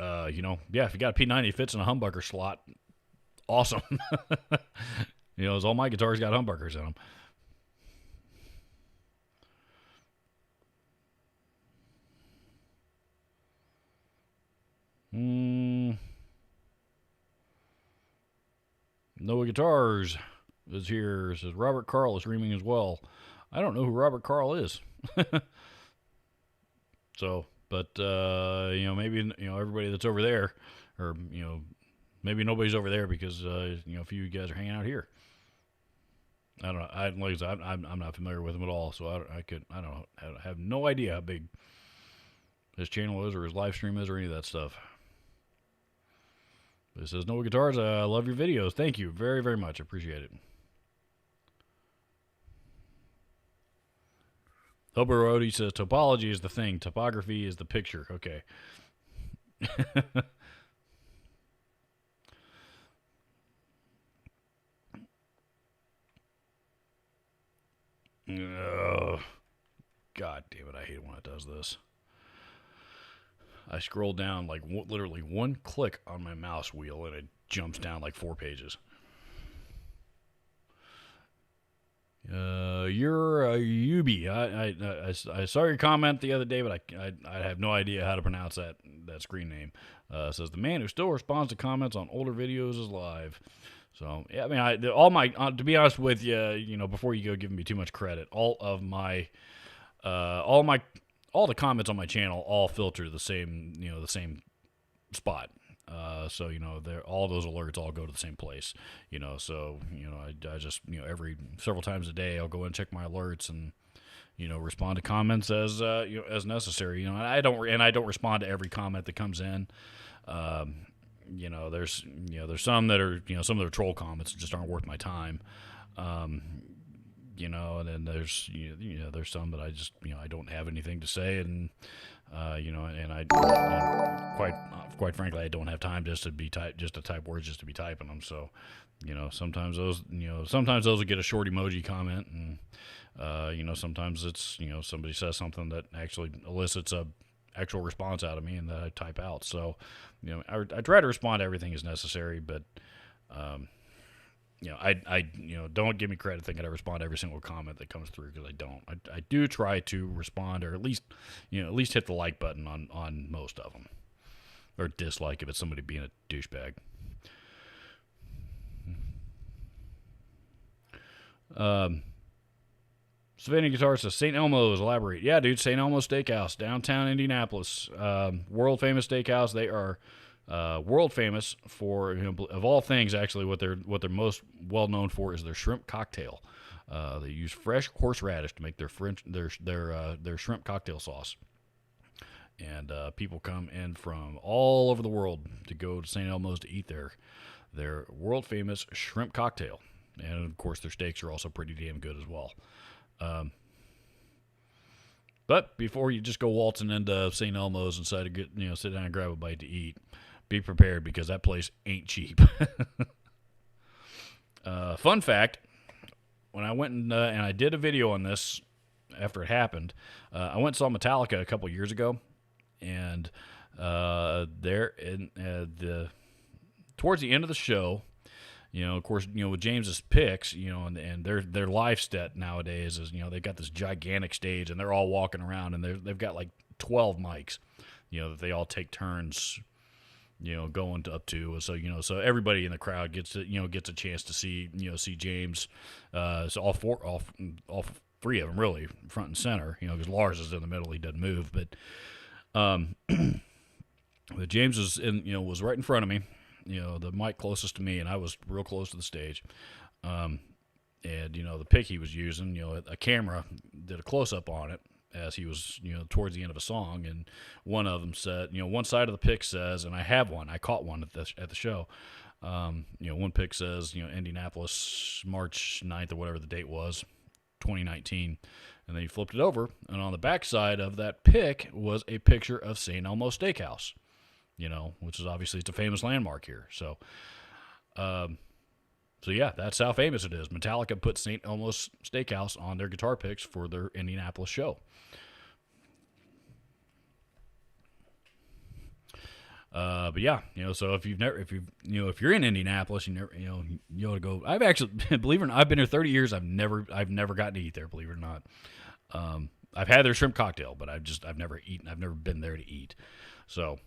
If you got a P90 fits in a humbucker slot, awesome. As all my guitars got humbuckers in them. Noah Guitars is here. Says Robert Carl is streaming as well. I don't know who Robert Carl is. So. But, maybe, everybody that's over there, or, maybe nobody's over there because, a few of you guys are hanging out here. I don't know. I'm not familiar with him at all, so I don't know. I have no idea how big his channel is or his live stream is or any of that stuff. But it says, Noah Guitars, I love your videos. Thank you very, very much. I appreciate it. Hobo Roadie says, topology is the thing. Topography is the picture. Okay. God damn it. I hate it when it does this. I scroll down like literally one click on my mouse wheel and it jumps down like 4 pages. You're a Yubi. I saw your comment the other day, but I have no idea how to pronounce that screen name. Says the man who still responds to comments on older videos is live. So yeah, I mean, to be honest with you, before you go giving me too much credit, all the comments on my channel all filter the same spot. So all those alerts all go to the same place. So I just every several times a day I'll go and check my alerts and respond to comments as as necessary. And I don't respond to every comment that comes in. There's some that are some of the troll comments that just aren't worth my time. And then there's there's some that I just I don't have anything to say, and and I quite frankly I don't have time just to type words just to be typing them. So sometimes those will get a short emoji comment, and sometimes it's somebody says something that actually elicits a actual response out of me and that I type out. So I try to respond to everything as necessary, but I don't give me credit thinking I respond to every single comment that comes through, because I don't. I do try to respond, or at least hit the like button on most of them, or dislike if it's somebody being a douchebag. Savannah Guitar says St. Elmo's. Elaborate. Yeah, dude. St. Elmo's Steakhouse, downtown Indianapolis. World famous steakhouse. They are world famous for, of all things, actually, what they're most well known for is their shrimp cocktail. They use fresh horseradish to make their shrimp cocktail sauce. And people come in from all over the world to go to St. Elmo's to eat their world famous shrimp cocktail. And of course, their steaks are also pretty damn good as well. But before you just go waltzing into St. Elmo's and decide to get, sit down and grab a bite to eat, be prepared because that place ain't cheap. Fun fact: when I went and I did a video on this after it happened, I went and saw Metallica a couple years ago, and towards the end of the show. Of course, with James's picks, and their live set nowadays is, they've got this gigantic stage and they're all walking around and they've got like 12 mics, that they all take turns, going up to. So everybody in the crowd gets a chance to see James. So all three of them really front and center, because Lars is in the middle, he doesn't move, but James was right in front of me. The mic closest to me, and I was real close to the stage. And, the pick he was using, a camera did a close-up on it as he was, towards the end of a song. And one of them said, one side of the pick says, and I have one, I caught one at the show. One pick says, Indianapolis, March 9th or whatever the date was, 2019. And then he flipped it over, and on the back side of that pick was a picture of St. Elmo's Steakhouse. Which is obviously it's a famous landmark here. So yeah, that's how famous it is. Metallica put St. Elmo's Steakhouse on their guitar picks for their Indianapolis show. But yeah, so if you're in Indianapolis, you ought to go. I've actually, believe it or not, I've been here 30 years. I've never gotten to eat there, believe it or not. I've had their shrimp cocktail, but I've never been there to eat. So.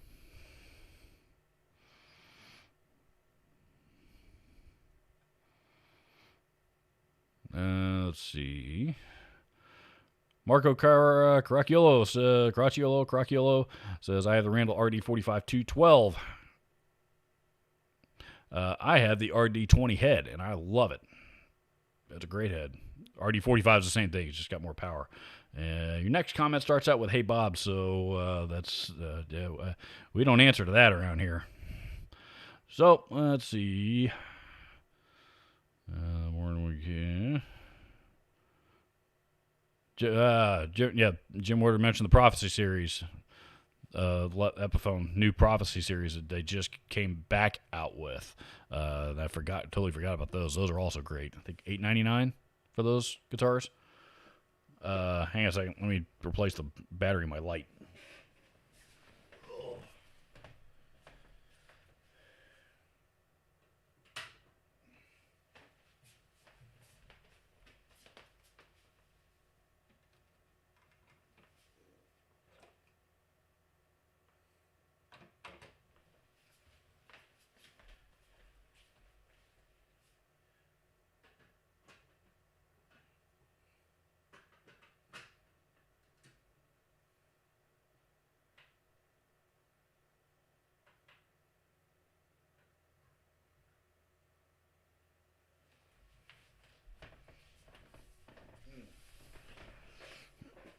Let's see. Marco Caracciolo says, I have the Randall RD45 212. I have the RD20 head, and I love it. It's a great head. RD45 is the same thing. It's just got more power. Your next comment starts out with, hey, Bob, so we don't answer to that around here. So, let's see. More than we can. Jim Warder mentioned the Prophecy series, Epiphone new Prophecy series that they just came back out with. I totally forgot about those. Those are also great. I think $8.99 for those guitars. Hang on a second. Let me replace the battery in my light.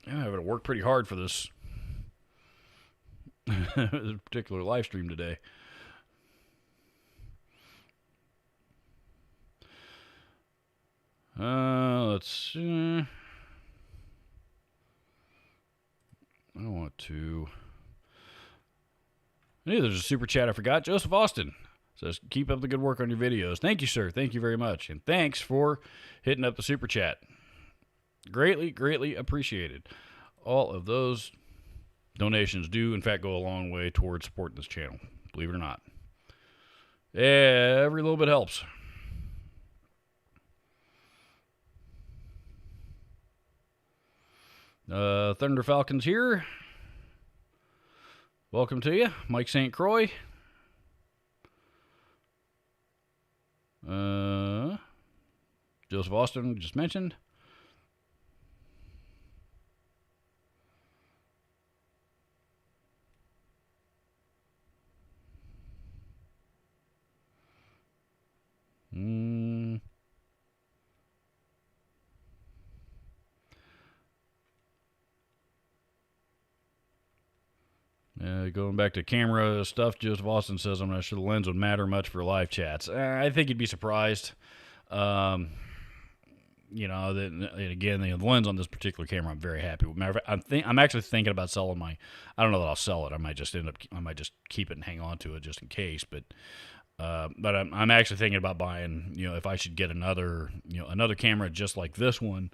I'm having to work pretty hard for this particular live stream today. Let's see. I want to. Hey, there's a super chat I forgot. Joseph Austin says, keep up the good work on your videos. Thank you, sir. Thank you very much. And thanks for hitting up the super chat. Greatly, greatly appreciated. All of those donations do, in fact, go a long way towards supporting this channel. Believe it or not. Every little bit helps. Thunder Falcons here. Welcome to you, Mike St. Croix. Joseph Austin, just mentioned. Going back to camera stuff, Joseph Austin says, I'm not sure the lens would matter much for live chats. I think you'd be surprised. Again, the lens on this particular camera, I'm very happy with. Matter of fact, I'm actually thinking about selling my. I don't know that I'll sell it. I might just keep it and hang on to it just in case. But I'm actually thinking about buying. If I should get another camera just like this one,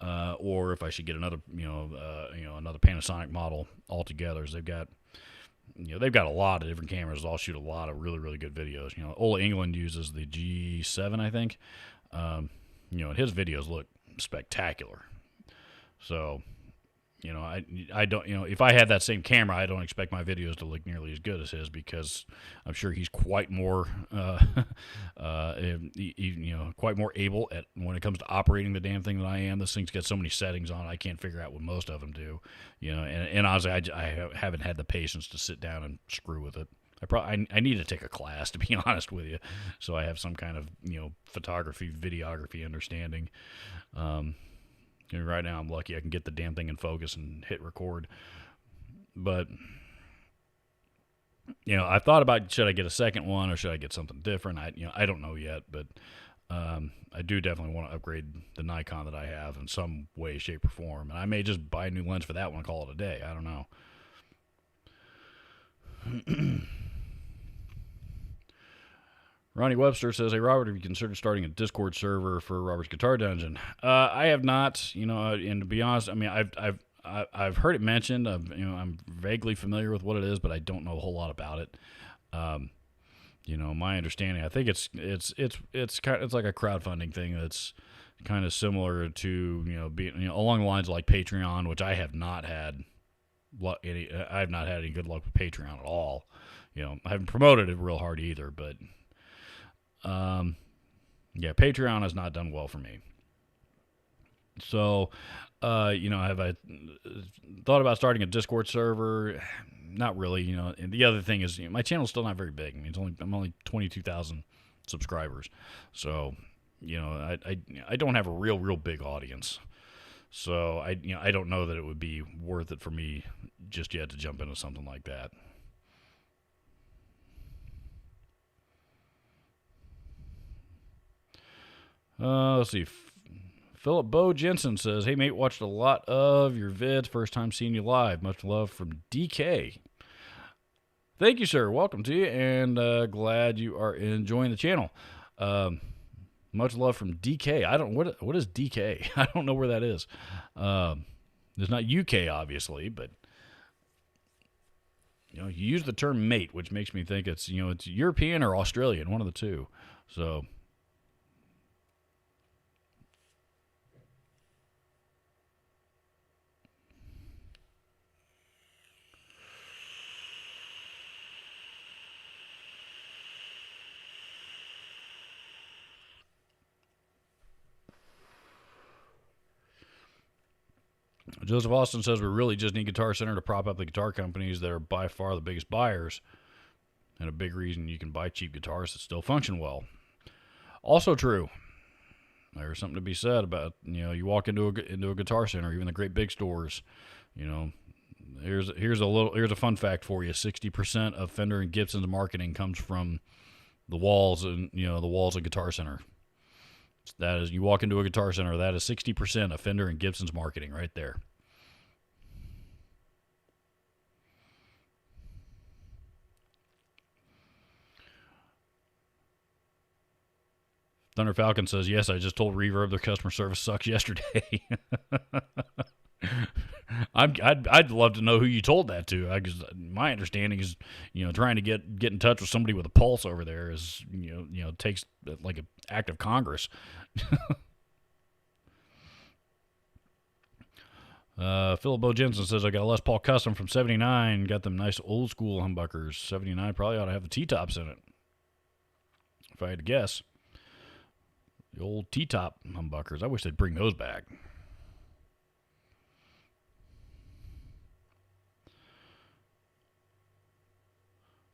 or if I should get another another Panasonic model altogether. As they've got a lot of different cameras. All shoot a lot of really, really good videos. Ola England uses the G7, I think. And his videos look spectacular. So, I don't, if I had that same camera, I don't expect my videos to look nearly as good as his, because I'm sure he's quite more, quite more able at when it comes to operating the damn thing than I am. This thing's got so many settings on it, I can't figure out what most of them do. And honestly, I haven't had the patience to sit down and screw with it. I need to take a class, to be honest with you, so I have some kind of photography, videography understanding. Right now I'm lucky I can get the damn thing in focus and hit record. But I thought about, should I get a second one or should I get something different? I don't know yet, but I do definitely want to upgrade the Nikon that I have in some way, shape, or form, and I may just buy a new lens for that one and call it a day. I don't know. Ronnie Webster says, "Hey Robert, have you considered starting a Discord server for Robert's Guitar Dungeon?" I have not. And to be honest, I mean, I've heard it mentioned. I'm vaguely familiar with what it is, but I don't know a whole lot about it. My understanding, I think it's like a crowdfunding thing that's kind of similar to being along the lines of like Patreon, which I have not had any good luck with Patreon at all. I haven't promoted it real hard either, but. Patreon has not done well for me. So, have I thought about starting a Discord server? Not really, And the other thing is, my channel's still not very big. I mean, I'm only 22,000 subscribers. So, I don't have a real big audience. So I don't know that it would be worth it for me just yet to jump into something like that. Let's see. Philip Bo Jensen says, "Hey mate, watched a lot of your vids. First time seeing you live. Much love from DK." Thank you, sir. Welcome to you, and glad you are enjoying the channel. Much love from DK. I don't what is DK? I don't know where that is. It's not UK, obviously, but you use the term mate, which makes me think it's it's European or Australian, one of the two. So. Joseph Austin says, "We really just need Guitar Center to prop up the guitar companies that are by far the biggest buyers, and a big reason you can buy cheap guitars that still function well." Also true. There's something to be said about, you walk into a Guitar Center, even the great big stores, here's a fun fact for you. 60% of Fender and Gibson's marketing comes from the walls and the walls of Guitar Center. That is, you walk into a Guitar Center, that is 60% of Fender and Gibson's marketing right there. Thunder Falcon says, "Yes, I just told Reverb their customer service sucks yesterday." I'd love to know who you told that to, because my understanding is, trying to get in touch with somebody with a pulse over there is, takes like an act of Congress. Philip Bo Jensen says, "I got a Les Paul Custom from '79. Got them nice old school humbuckers. '79 probably ought to have the T-tops in it, if I had to guess." The old T-top humbuckers. I wish they'd bring those back.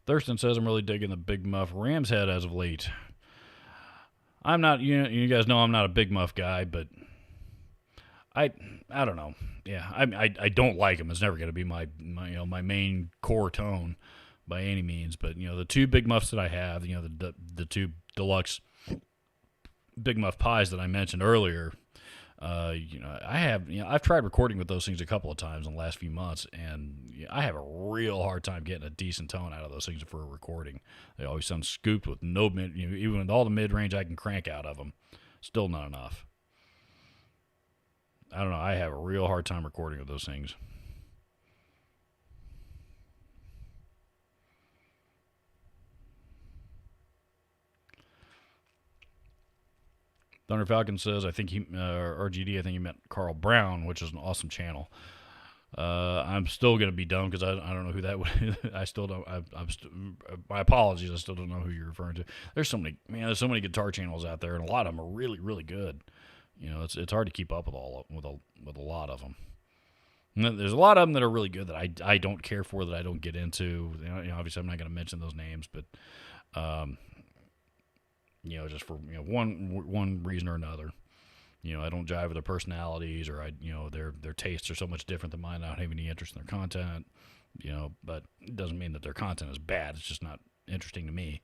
Thurston says, I'm really digging the Big Muff Ram's head as of late. I'm not, you guys know I'm not a Big Muff guy, but I don't know. Yeah, I don't like them. It's never going to be my main core tone by any means. But the two Big Muffs that I have, the two deluxe Big Muff pies that I mentioned earlier. I've tried recording with those things a couple of times in the last few months, and I have a real hard time getting a decent tone out of those things for a recording. They always sound scooped with no mid, even with all the mid range I can crank out of them, still not enough. I don't know. I have a real hard time recording with those things. Thunder Falcon says, I think RGD, I think he meant Carl Brown, which is an awesome channel. I'm still going to be dumb because I don't know who that would. I still don't. My apologies. I still don't know who you're referring to. There's so many guitar channels out there, and a lot of them are really, really good. It's hard to keep up with with a lot of them. And there's a lot of them that are really good that I don't care for, that I don't get into. Obviously I'm not going to mention those names, but just for one reason or another. I don't jive with their personalities, or their tastes are so much different than mine. I don't have any interest in their content. But it doesn't mean that their content is bad. It's just not interesting to me.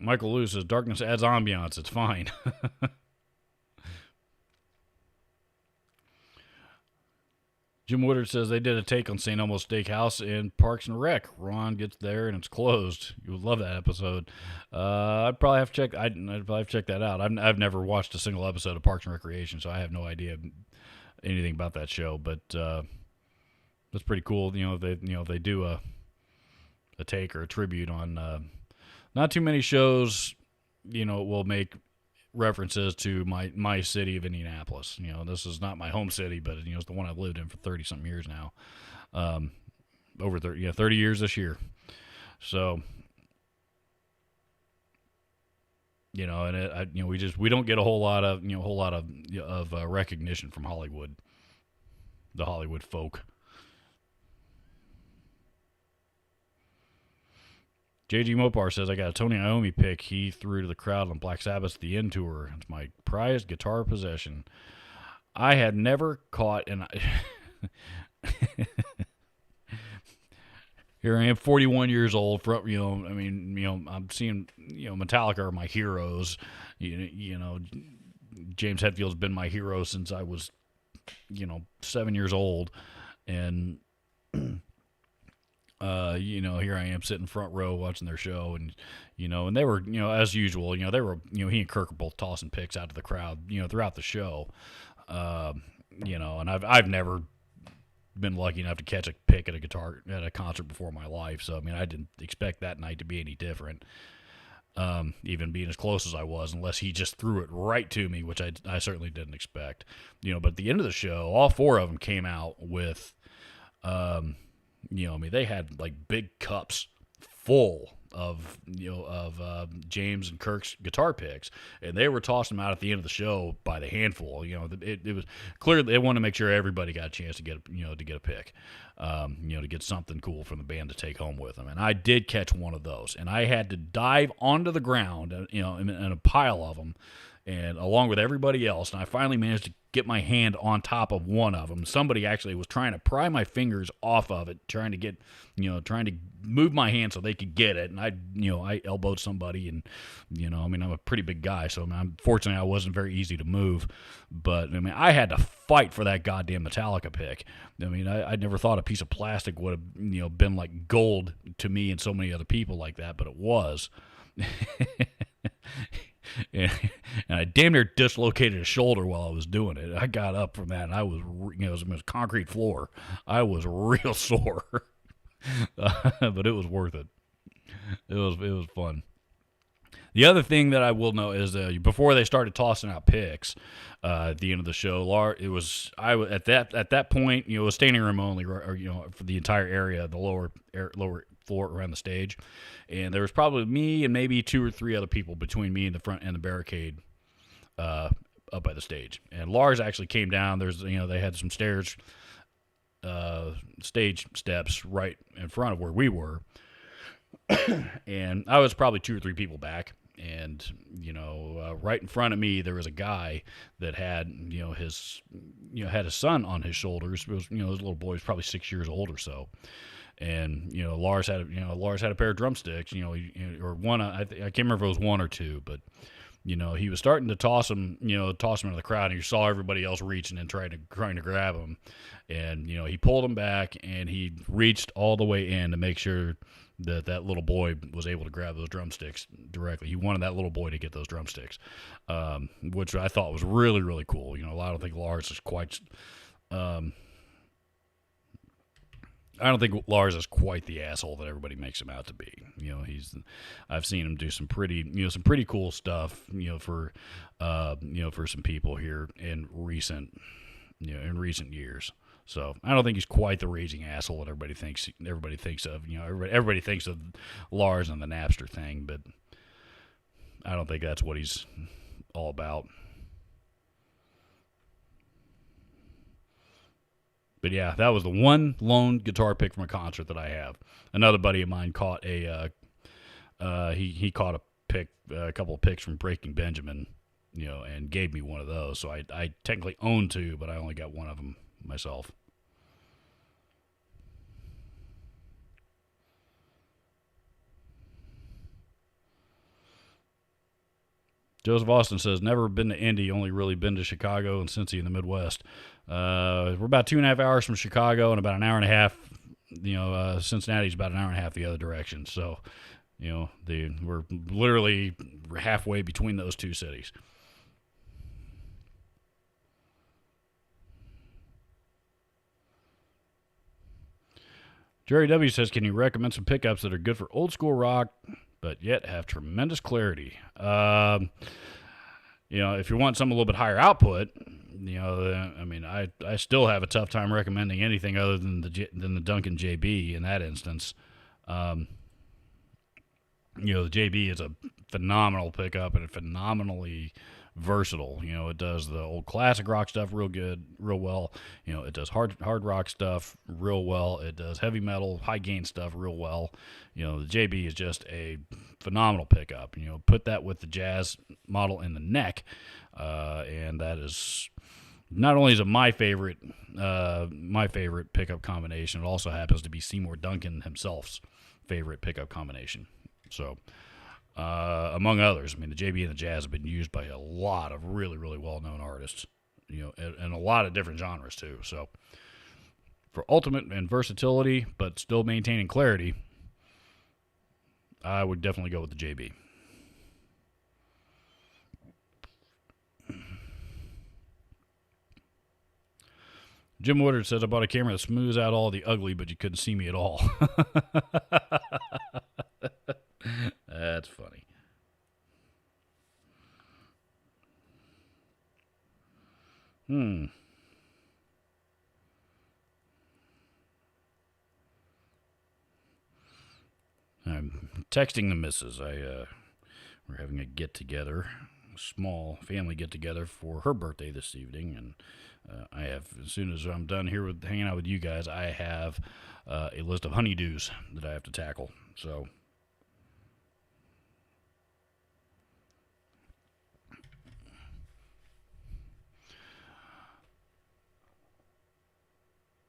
Michael Lewis says, darkness adds ambiance. It's fine. Jim Woodard says they did a take on St. Elmo's Steakhouse in Parks and Rec. Ron gets there and it's closed. You would love that episode. I'd probably have to check. I'd probably have to check that out. I've never watched a single episode of Parks and Recreation, so I have no idea anything about that show. But that's pretty cool. They do a take or a tribute on. Not too many shows, will make references to my city of Indianapolis. This is not my home city, but it's the one I've lived in for 30-something years now. Over 30 years this year. So, and we don't get a whole lot of recognition from Hollywood, the Hollywood folk. JG Mopar says, I got a Tony Iommi pick he threw to the crowd on Black Sabbath's The End Tour. It's my prized guitar possession. I had never caught an... Here I am, 41 years old. I'm seeing, Metallica are my heroes. James Hetfield's been my hero since I was, 7 years old. And... here I am sitting front row watching their show, and and they were, as usual, they were, he and Kirk were both tossing picks out to the crowd, throughout the show, and I've never been lucky enough to catch a pick at a concert before in my life, so I didn't expect that night to be any different, even being as close as I was, unless he just threw it right to me, which I certainly didn't expect, but at the end of the show, all four of them came out with, they had like big cups full of James and Kirk's guitar picks, and they were tossing them out at the end of the show by the handful. It was clear they wanted to make sure everybody got a chance to get a pick, to get something cool from the band to take home with them. And I did catch one of those, and I had to dive onto the ground, in a pile of them, and along with everybody else, and I finally managed to get my hand on top of one of them. Somebody actually was trying to pry my fingers off of it, trying to move my hand so they could get it. And I elbowed somebody, and, I'm a pretty big guy, so unfortunately I wasn't very easy to move. But, I had to fight for that goddamn Metallica pick. I never thought a piece of plastic would have, been like gold to me and so many other people like that, but it was. And I damn near dislocated a shoulder while I was doing it. I got up from that, and I was, it was concrete floor. I was real sore, but it was worth it. It was fun. The other thing that I will know is before they started tossing out picks at the end of the show, it was at that point, it was standing room only, or for the entire area, the lower floor around the stage, and there was probably me and maybe 2 or 3 other people between me and the front and the barricade up by the stage. And Lars actually came down. They had some stairs, stage steps right in front of where we were. And I was probably 2 or 3 people back, and right in front of me there was a guy that had his son on his shoulders. It was his little boy was probably 6 years old or so, and Lars had a pair of drumsticks, or one. I can't remember if it was 1 or 2, but he was starting to toss him into the crowd, and you saw everybody else reaching and trying to grab him, and he pulled him back, and he reached all the way in to make sure that little boy was able to grab those drumsticks directly. He wanted that little boy to get those drumsticks, which I thought was really, really cool. I don't think Lars is quite. I don't think Lars is quite the asshole that everybody makes him out to be. I've seen him do some pretty cool stuff. For some people here in recent years. So I don't think he's quite the raging asshole that everybody thinks of. Everybody thinks of Lars and the Napster thing, but I don't think that's what he's all about. But yeah, that was the one lone guitar pick from a concert that I have. Another buddy of mine caught he caught a couple of picks from Breaking Benjamin, and gave me one of those. So I technically own 2, but I only got one of them myself. Joseph Austin says, never been to Indy, only really been to Chicago and Cincy in the Midwest. We're about 2.5 hours from Chicago and about an hour and a half. Cincinnati's about an hour and a half the other direction. So, we're literally halfway between those 2 cities. Jerry W. says, can you recommend some pickups that are good for old school rock, but yet have tremendous clarity? If you want something a little bit higher output, I still have a tough time recommending anything other than the Duncan JB in that instance. The JB is a phenomenal pickup and phenomenally versatile. It does the old classic rock stuff real well. It does hard rock stuff real well. It does heavy metal, high gain stuff real well. The JB is just a phenomenal pickup. Put that with the Jazz model in the neck, and that is not only is it my favorite pickup combination, it also happens to be Seymour Duncan himself's favorite pickup combination. So, among others, the JB and the Jazz have been used by a lot of really, really well-known artists, and a lot of different genres too. So, for ultimate and versatility, but still maintaining clarity, I would definitely go with the JB. Jim Woodard says, I bought a camera that smooths out all the ugly, but you couldn't see me at all. That's funny. I'm texting the missus. We're having a get-together, a small family get-together for her birthday this evening, and I have, as soon as I'm done here with hanging out with you guys, I have a list of honeydews that I have to tackle. So,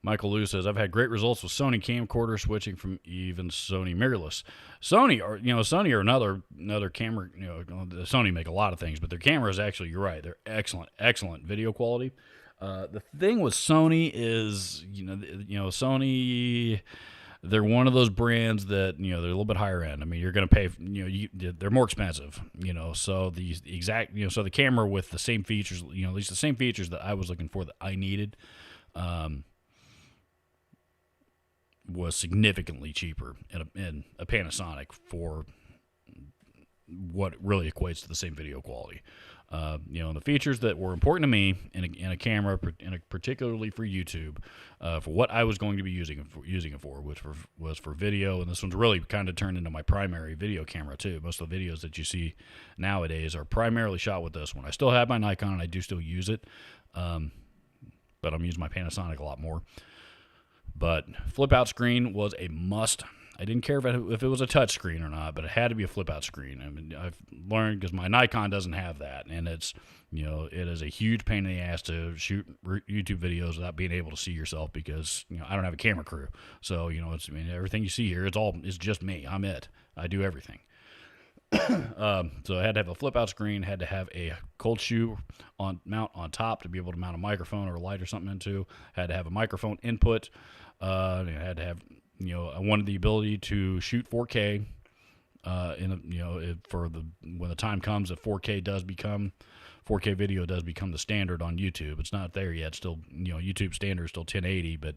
Michael Liu says, I've had great results with Sony camcorder switching from even Sony mirrorless. Sony are another camera, Sony make a lot of things, but their cameras actually, you're right, they're excellent video quality. The thing with Sony is, Sony, they're one of those brands that, they're a little bit higher end. You're going to pay, they're more expensive, so the exact, so the camera with the same features, at least the same features that I was looking for that I needed, was significantly cheaper in a Panasonic for what really equates to the same video quality. The features that were important to me in a camera, particularly for YouTube, for what I was going to be using it for, which was for video, and this one's really kind of turned into my primary video camera too. Most of the videos that you see nowadays are primarily shot with this one. I still have my Nikon, and I do still use it, but I'm using my Panasonic a lot more. But flip out screen was a must. I didn't care if it was a touch screen or not, but it had to be a flip out screen. I mean, I've learned because my Nikon doesn't have that, and it is a huge pain in the ass to shoot YouTube videos without being able to see yourself because I don't have a camera crew. So everything you see here, it's just me. I'm it. I do everything. So I had to have a flip out screen, had to have a cold shoe mount on top to be able to mount a microphone or a light or something into, had to have a microphone input, had to have, I wanted the ability to shoot 4K, when the time comes that 4K video does become the standard on YouTube. It's not there yet. Still, YouTube standard is still 1080, but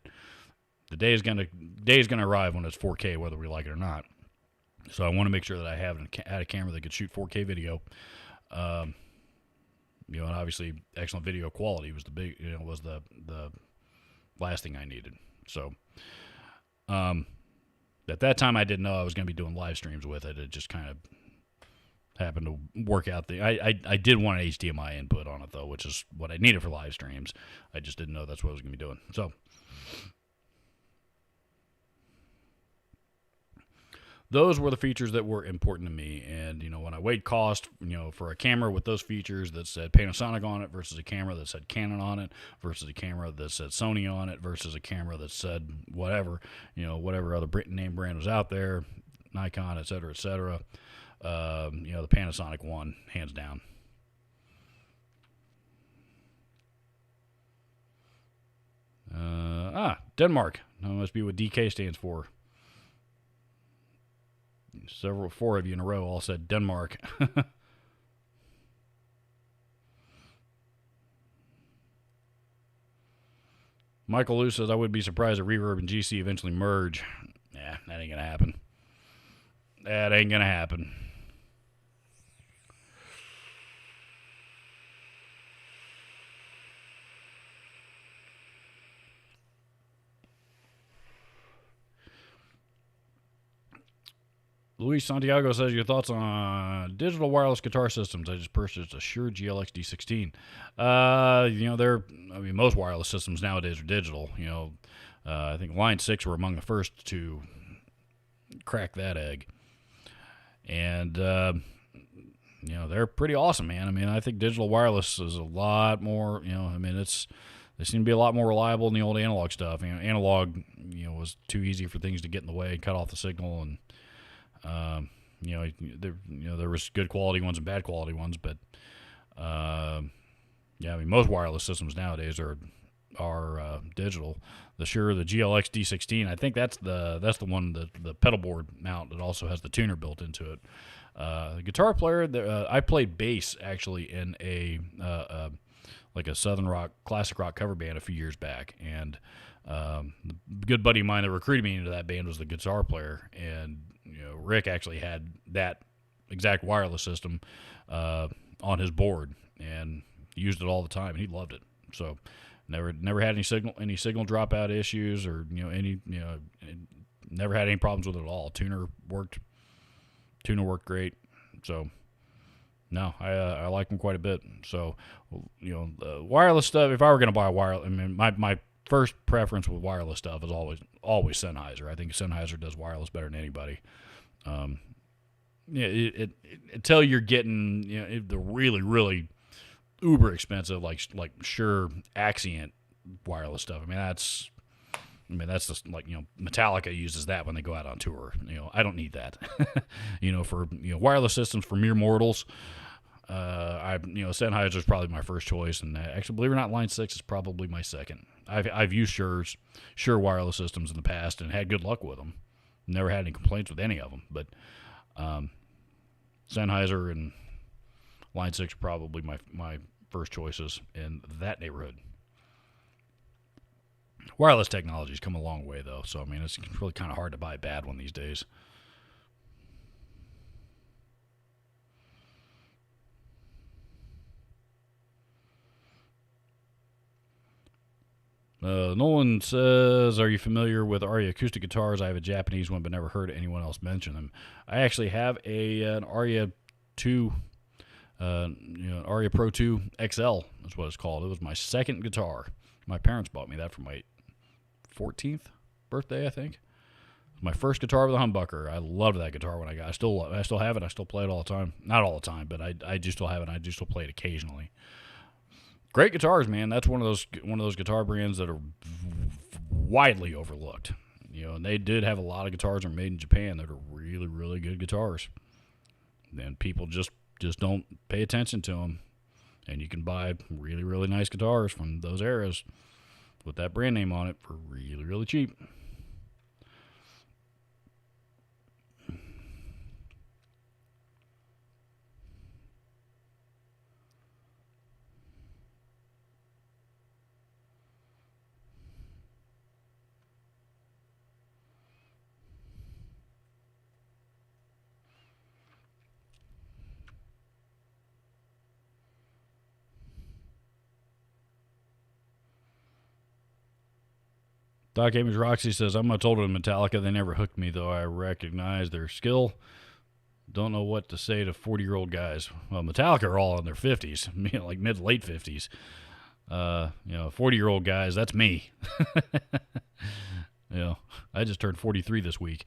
the day is gonna arrive when it's 4K, whether we like it or not. So I want to make sure that I had a camera that could shoot 4K video. And obviously excellent video quality was the last thing I needed. So, at that time I didn't know I was going to be doing live streams with it. It just kind of happened to work out. I did want an HDMI input on it though, which is what I needed for live streams. I just didn't know that's what I was going to be doing. So, those were the features that were important to me. And, when I weighed cost, for a camera with those features that said Panasonic on it versus a camera that said Canon on it versus a camera that said Sony on it versus a camera that said whatever other name brand was out there, Nikon, et cetera, the Panasonic one, hands down. Denmark. That must be what DK stands for. Four of you in a row all said Denmark. Michael Lou says, I would be surprised if Reverb and GC eventually merge. Nah, that ain't going to happen. That ain't going to happen. Luis Santiago says, your thoughts on digital wireless guitar systems. I just purchased a Shure GLX D16. Most wireless systems nowadays are digital. I think Line 6 were among the first to crack that egg. And, they're pretty awesome, man. I mean, I think digital wireless is a lot more, they seem to be a lot more reliable than the old analog stuff. Analog, was too easy for things to get in the way and cut off the signal, and there was good quality ones and bad quality ones, but most wireless systems nowadays are digital. The GLX D16, I think that's the one, the pedal board mount that also has the tuner built into it. The guitar player, I played bass actually in a Southern rock, classic rock cover band a few years back, and a good buddy of mine that recruited me into that band was the guitar player, and Rick actually had that exact wireless system on his board and used it all the time, and he loved it. So never had any signal dropout issues, or never had any problems with it at all. Tuner worked great. So no, I like them quite a bit. So wireless stuff, if I were going to buy a wireless, my first preference with wireless stuff is always Sennheiser. I think Sennheiser does wireless better than anybody. Until you're getting the really, really uber expensive like Shure Axient wireless stuff. That's just like Metallica uses that when they go out on tour. I don't need that. For wireless systems for mere mortals. Sennheiser is probably my first choice, and actually, believe it or not, Line 6 is probably my second. I've used Shure wireless systems in the past and had good luck with them. Never had any complaints with any of them, but Sennheiser and Line 6 are probably my first choices in that neighborhood. Wireless technology's come a long way, though, so it's really kind of hard to buy a bad one these days. Nolan says, "Are you familiar with Aria acoustic guitars? I have a Japanese one, but never heard anyone else mention them. I actually have an Aria 2, an Aria Pro 2 XL is what it's called. It was my second guitar. My parents bought me that for my 14th birthday, I think. My first guitar with a humbucker. I loved that guitar when I got. I still have it. I still play it all the time. Not all the time, but I do still have it. I do still play it occasionally. Great guitars, man. That's one of those guitar brands that are widely overlooked. And they did have a lot of guitars that are made in Japan that are really, really good guitars. And people just don't pay attention to them. And you can buy really, really nice guitars from those eras with that brand name on it for really, really cheap. Doc Amos Roxy says, I'm much older than Metallica. They never hooked me, though I recognize their skill. Don't know what to say to 40-year-old guys. Well, Metallica are all in their 50s, like mid to late 50s. 40-year-old guys, that's me. I just turned 43 this week.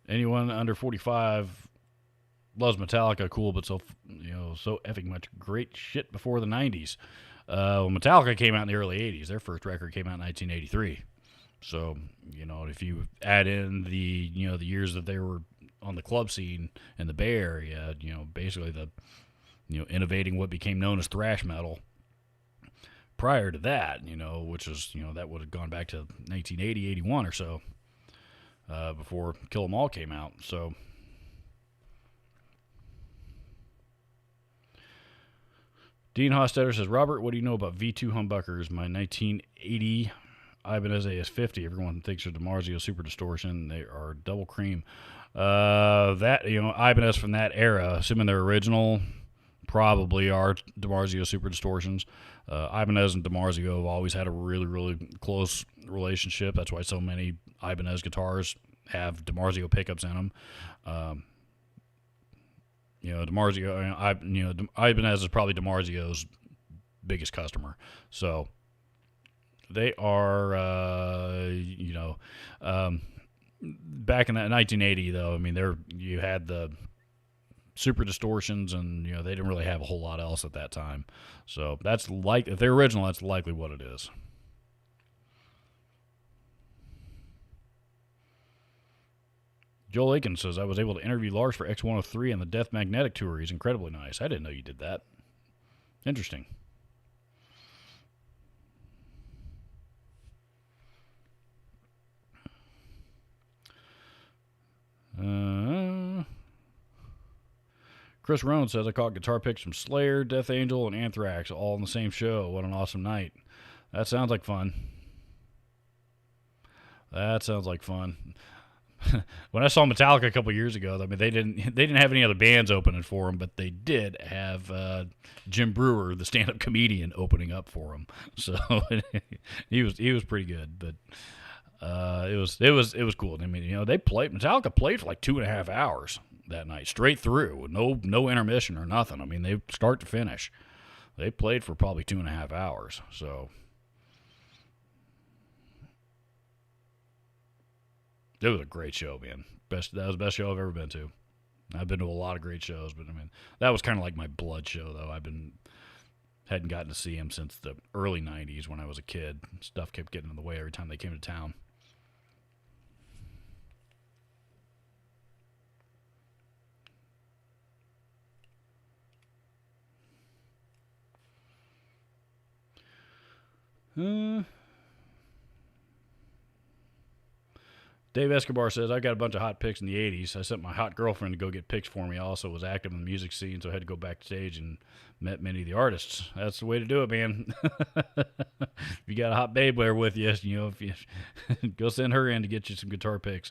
Anyone under 45 loves Metallica, cool, but so effing much great shit before the 90s. Metallica came out in the early 80s. Their first record came out in 1983. So, if you add in the years that they were on the club scene in the Bay Area, basically the, innovating what became known as thrash metal. Prior to that, which is, that would have gone back to 1980, 81 or so, before Kill 'Em All came out. So, Dean Hostetter says, Robert, what do you know about V2 humbuckers? My 1980 Ibanez AS50. Everyone thinks they're DiMarzio Super Distortion. They are double cream. Ibanez from that era, assuming they're original, probably are DiMarzio Super Distortions. Ibanez and DiMarzio have always had a really, really close relationship. That's why so many Ibanez guitars have DiMarzio pickups in them. DiMarzio, Ibanez is probably DiMarzio's biggest customer. So they are, back in that 1980, though, you had the Super Distortions, and, they didn't really have a whole lot else at that time. So that's if they're original, that's likely what it is. Joel Aiken says, I was able to interview Lars for X103 on the Death Magnetic Tour. He's incredibly nice. I didn't know you did that. Interesting. Chris Rohn says, I caught guitar picks from Slayer, Death Angel, and Anthrax all in the same show. What an awesome night. That sounds like fun. When I saw Metallica a couple years ago, they didn't have any other bands opening for them, but they did have Jim Brewer, the stand-up comedian, opening up for them. So he was pretty good, but it was cool. Metallica played for like 2.5 hours that night, straight through, with no intermission or nothing. They start to finish. They played for probably 2.5 hours. So it was a great show, man. That was the best show I've ever been to. I've been to a lot of great shows, but that was kind of like my blood show, though. Hadn't gotten to see him since the early 90s when I was a kid. Stuff kept getting in the way every time they came to town. Dave Escobar says, I got a bunch of hot pics in the 80s. I sent my hot girlfriend to go get pics for me. I also was active in the music scene, so I had to go backstage and met many of the artists. That's the way to do it, man. If you got a hot babe there with you, if you go send her in to get you some guitar pics.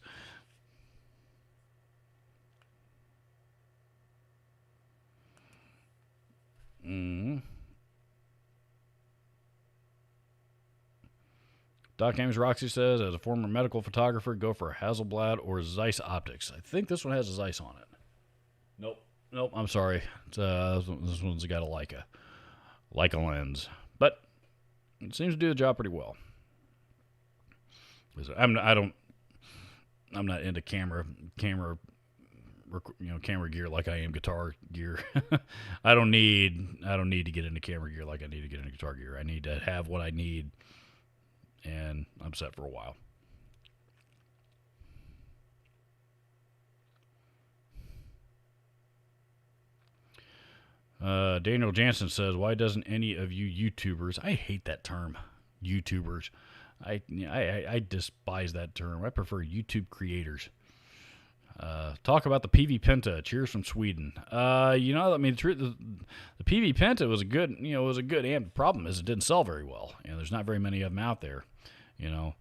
Doc Ames Roxy says, as a former medical photographer, go for Hasselblad or Zeiss optics. I think this one has a Zeiss on it. Nope. I'm sorry. This one's got a Leica lens, but it seems to do the job pretty well. I'm not into camera gear like I am guitar gear. I don't need to get into camera gear like I need to get into guitar gear. I need to have what I need, and I'm set for a while. Daniel Jansen says, why doesn't any of you YouTubers, I hate that term, YouTubers. I despise that term. I prefer YouTube creators. Talk about the PV Penta. Cheers from Sweden. The PV Penta was a good amp. The problem is it didn't sell very well. There's not very many of them out there. You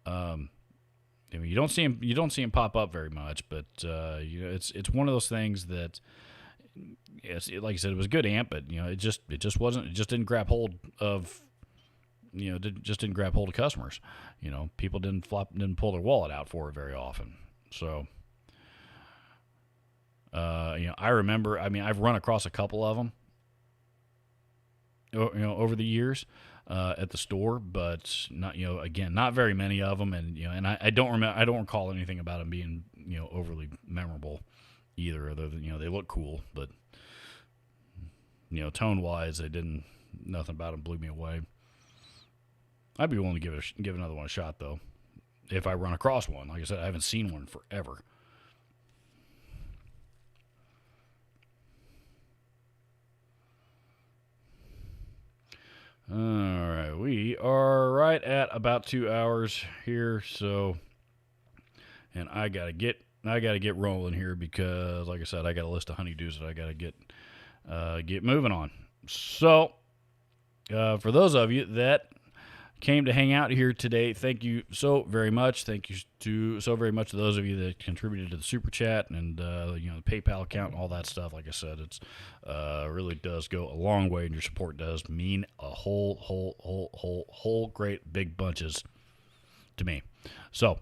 don't see them pop up very much, but it's one of those things that, yes, like I said, it was a good amp, but it just didn't grab hold of, didn't grab hold of customers. People didn't pull their wallet out for it very often. So, I remember. I've run across a couple of them, over the years. At the store, but not very many of them, and I don't recall anything about them being overly memorable either. Other than they look cool, but tone wise, nothing about them blew me away. I'd be willing to give another one a shot though, if I run across one. Like I said, I haven't seen one forever. All right, we are right at about 2 hours here, so, and I gotta get rolling here because, like I said, I got a list of honeydews that I gotta get moving on. So, for those of you that came to hang out here today, thank you so very much. Thank you so very much to those of you that contributed to the super chat and the PayPal account and all that stuff. Like I said, it's really does go a long way, and your support does mean a whole great big bunches to me. So,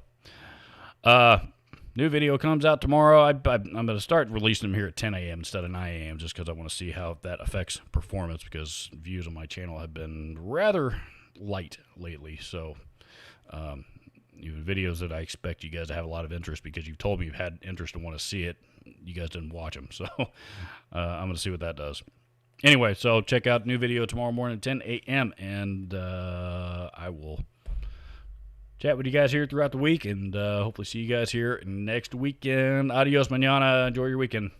new video comes out tomorrow. I'm going to start releasing them here at 10 a.m. instead of 9 a.m. just because I want to see how that affects performance, because views on my channel have been rather light lately. So even videos that I expect you guys to have a lot of interest because you've told me you've had interest and want to see it, you guys didn't watch them. So I'm going to see what that does. Anyway, so check out new video tomorrow morning at 10 a.m. and I will chat with you guys here throughout the week, and hopefully see you guys here next weekend. Adios, mañana. Enjoy your weekend.